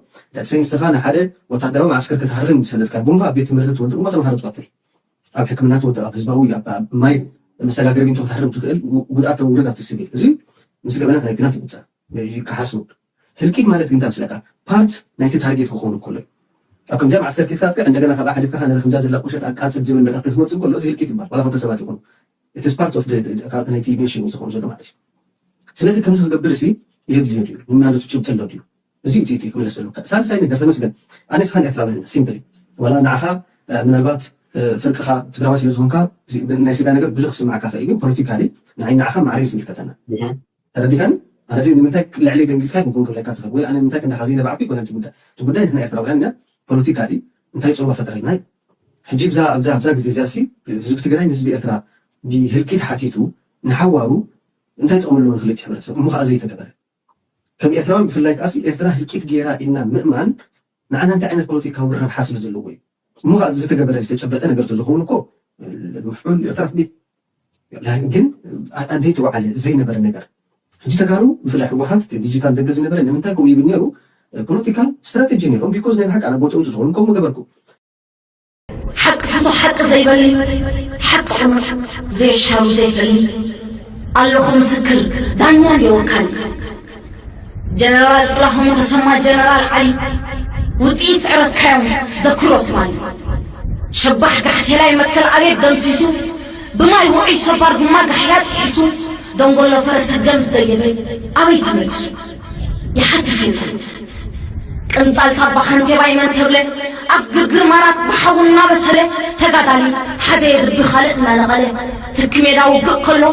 Speaker 20: ሰይንስኻ ንሓደ ወታደራዊ ማዓስከር ክትሃርም ሰለጥካ ቦምባ ኣብ ቤት ትምህርቲ ትወድቕ እሞ ተምሃሮ ትቐትል ኣብ ሕክምና ትወድቕ ኣብ ህዝባዊ ኣብ ማይ መሰጋገሪ ቢንቶ ክትሃርም ትኽእል ጉድኣት ውረድ ኣብቲ ስቢል እዚ ምስ ገበናት ናይ ኩናት ይቁፅር ክሓስቡ ህልቂት ማለት ግን ታምስለካ ፓርት ናይቲ ታርጌት ክኸውን ከሎ ኣብ ከምዚኣ ማዓስከር ክትካትከ እንደገና ካብ ሓሊፍካ ነዚ ከምዛ ዘላ ቁሸት ኣቃፅል ዝብል መልእኽቲ ክትመፅእ ከሎ እዚ ህልቂት ይበሃል ዋላ ክልተ ሰባት ይኹኑ
Speaker 8: it is part of the native nation ዝኾኑ ዘሎ ማለት እዩ ስለዚ ከምዚ ክገብር እሲ የብል እዩ ንማለቱ ጭብጥ ኣሎ እዩ እዚ እቲ ክመለስ ዘሎ ሳልሳይ ነገር ተመስገን ኣነስ ካን ኤርትራዊ ሲምፕሊ ወላ ንዓኻ ምናልባት ፍርቅኻ ትግራዋይ ስለ ዝኾንካ ናይ ስጋ ነገር ብዙሕ ክስማዓካ ክእል ግን ፖለቲካሊ ንዓኻ ማዕረ ይስምልከተና ተረዲካኒ ኣነ እዚ ንምንታይ ልዕሊ ደንጊዝካ ክን ክብለካ ትኽእል ወይ ኣነ ንምንታይ ክንዳ ሓዚነ ባዕኩ ይኮነ እቲ ጉዳይ ንሕና ኤርትራውያን ኢና ፖለቲካሊ እንታይ ፅልዋ ፈጠረልና ሕጂ ኣብዛ ግዜ እዚኣ ሲ ህዝቢ ትግራይ ንህዝቢ ኤርትራ ብህልቂት ሓቲቱ ንሓዋሩ እንታይ ጥቕሚ ኣለዎ ንክልቲ ሕብረተሰብ እሞ ከዓ ዘይተገበረ ከም ኤርትራውን ብፍላይ ከዓ ኤርትራ ህልቂት ጌራ ኢልና ምእማን ንዓና እንታይ ዓይነት ፖለቲካዊ ረብሓ ስለ ዘለዎ እዩ እሞ ከዓ ዝተገበረ ዝተጨበጠ ነገር ተዝኸውን እኮ ምፍዑል ኤርትራ ቤት ግን ዘይተወዓለ ዘይነበረ ነገር ሕጂ ተጋሩ ብፍላይ ሕወሓት ዲጂታል ደገ ዝነበረ ንምንታይ ከምኡ ይብል ነይሩ ፖለቲካል ስትራቴጂ ነይሮም ቢኮዝ ናይ ብሓቂ ኣናቦቶም ዝዝኾኑ ከምኡ ገበርኩ
Speaker 11: حق حطو حق زي بلي حق عمر زي الشاو زي بلي قالو مسكر دانيال يوكل جنرال طلعهم تسمى جنرال علي وتقيس عرض كايوم ذكروت مالي شبح قحتي لا يمكن أبيت دمسيسو بما يوعي صبر بما قحيات يحسو دنقول له فرس الجمز ديني أبيت ملكسو يا حتى خيفا كنزال كابا خانتي بايمن كبلي أفقر مرات بحاولنا بسله تقادالي حدا يدرب خالق ما نغلي تكميدا وقق كله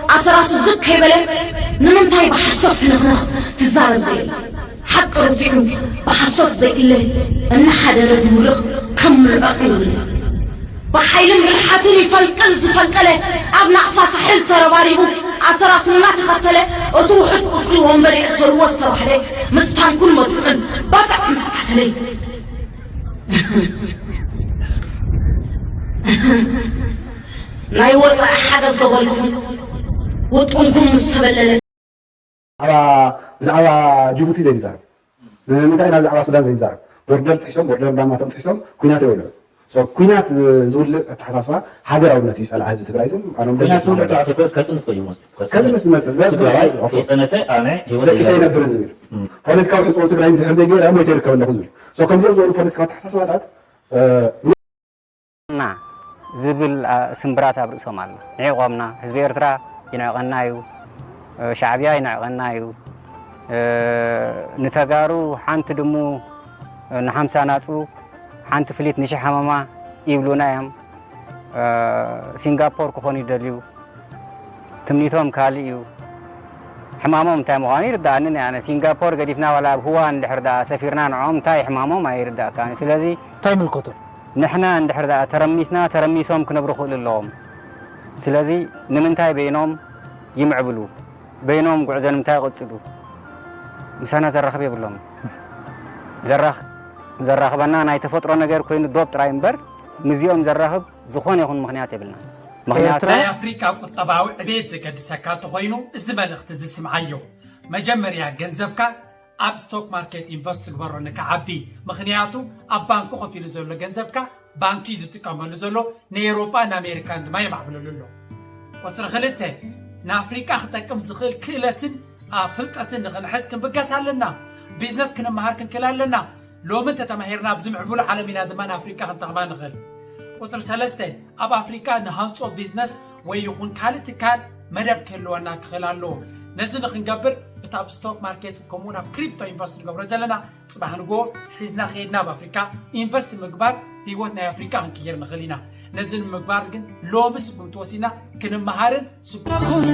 Speaker 11: أثراتو زك هبله نمنتاي بحسوت نغنا تزار زي حق رجعون بحسوت زي اللي إن حدا رزمرق كمل أقول بحيلم بالحاتني فالقلز فالقله أبناء فاسحل ترباريبو أثرات ما تختله أتوحد أطلوهم بري أسر وسط وحده مستان كل مطمئن بطع مسح سلي ناي وضع حاجة زغلكم وطنكم مستبللة
Speaker 20: بزعبا جيبوتي زي نزارب منتاينا بزعبا السودان زي نزارب بوردر تحسهم بوردر داماتهم تحسهم كوينات يولو كوينات زول تحساسوا حاجة أو نتيجة على حزب تبرايزهم أنا
Speaker 21: كوينات زول تعرف بس كسنت طيب
Speaker 20: كسنت مثل زي
Speaker 21: في سنتين أنا هو
Speaker 20: لكن سينا برنزير بوليتيكا وحصول تقرأي من زي غير أما يتركوا ولا خزول كم زول بوليتيكا تحساسوا
Speaker 23: نا زبل سمبرات أبرسهم الله نعقمنا حزب إرترا ينعقنايو شعبيا ينعقنايو نتجارو حنت دمو نحم سناتو حنت فليت نشي حماما يبلونا يم سنغافور كوني دليو تمنيتهم كاليو حمامهم تاي مغاني ردانني أنا سنغافور قديفنا ولا هو عند حردا سفيرنا نعوم تاي حمامهم ما يردا كان سلازي
Speaker 7: تايم القطر
Speaker 23: نحنا عند حردا ترميسهم كنبرخو للهم سلازي نمنتاي بينهم يمعبلو بينهم قعزن متاي قصدو مسانا زرخ بيبلهم زرخ بنا ناي تفطرو ነገር ኮይኑ ዶብ ጥራይ እምበር ምዚኦም ዘራህብ ዝኾነ ይኹን ምኽንያት የብልና ምኽንያቱ
Speaker 24: ናይ ኣፍሪካ ቁጠባዊ ዕቤት ዝገድሰካ ተኾይኑ እዚ መልእኽቲ ዝስምዓዮ መጀመርያ ገንዘብካ ኣብ ስቶክ ማርኬት ኢንቨስት ግበሮ ንክዓቢ ምኽንያቱ ኣብ ባንኪ ኮፍ ኢሉ ዘሎ ገንዘብካ ባንኪ ዝጥቀመሉ ዘሎ ንኤውሮጳ ንኣሜሪካን ድማ የማዕብለሉ ኣሎ ቁፅሪ ክልተ ንኣፍሪካ ክጠቅም ዝኽእል ክእለትን ፍልጠትን ንኽንሕዝ ክንብገስ ኣለና ቢዝነስ ክንመሃር ክንክእል ኣለና ሎሚ ተተማሂርና ብዝምዕቡሉ ዓለም ኢና ድማ ንኣፍሪካ ክንጠቕማ ንኽእል ቁፅሪ ሰለስተ ኣብ ኣፍሪካ ንሃንፆ ቢዝነስ ወይ ይኹን ካልእ ትካል መደብ ክህልወና ክኽእል ኣለዎ ነዚ ንክንገብር እቲ ኣብ ስቶክ ማርኬት ከምኡውን ኣብ ክሪፕቶ ኢንቨስት ንገብሮ ዘለና ፅባሕ ንጎ ሒዝና ከይድና ኣብ ኣፍሪካ ኢንቨስት ምግባር ህይወት ናይ ኣፍሪካ ክንቅይር ንኽእል ኢና ነዚ ንምግባር ግን ሎሚ ስጉምቲ ወሲድና ክንመሃርን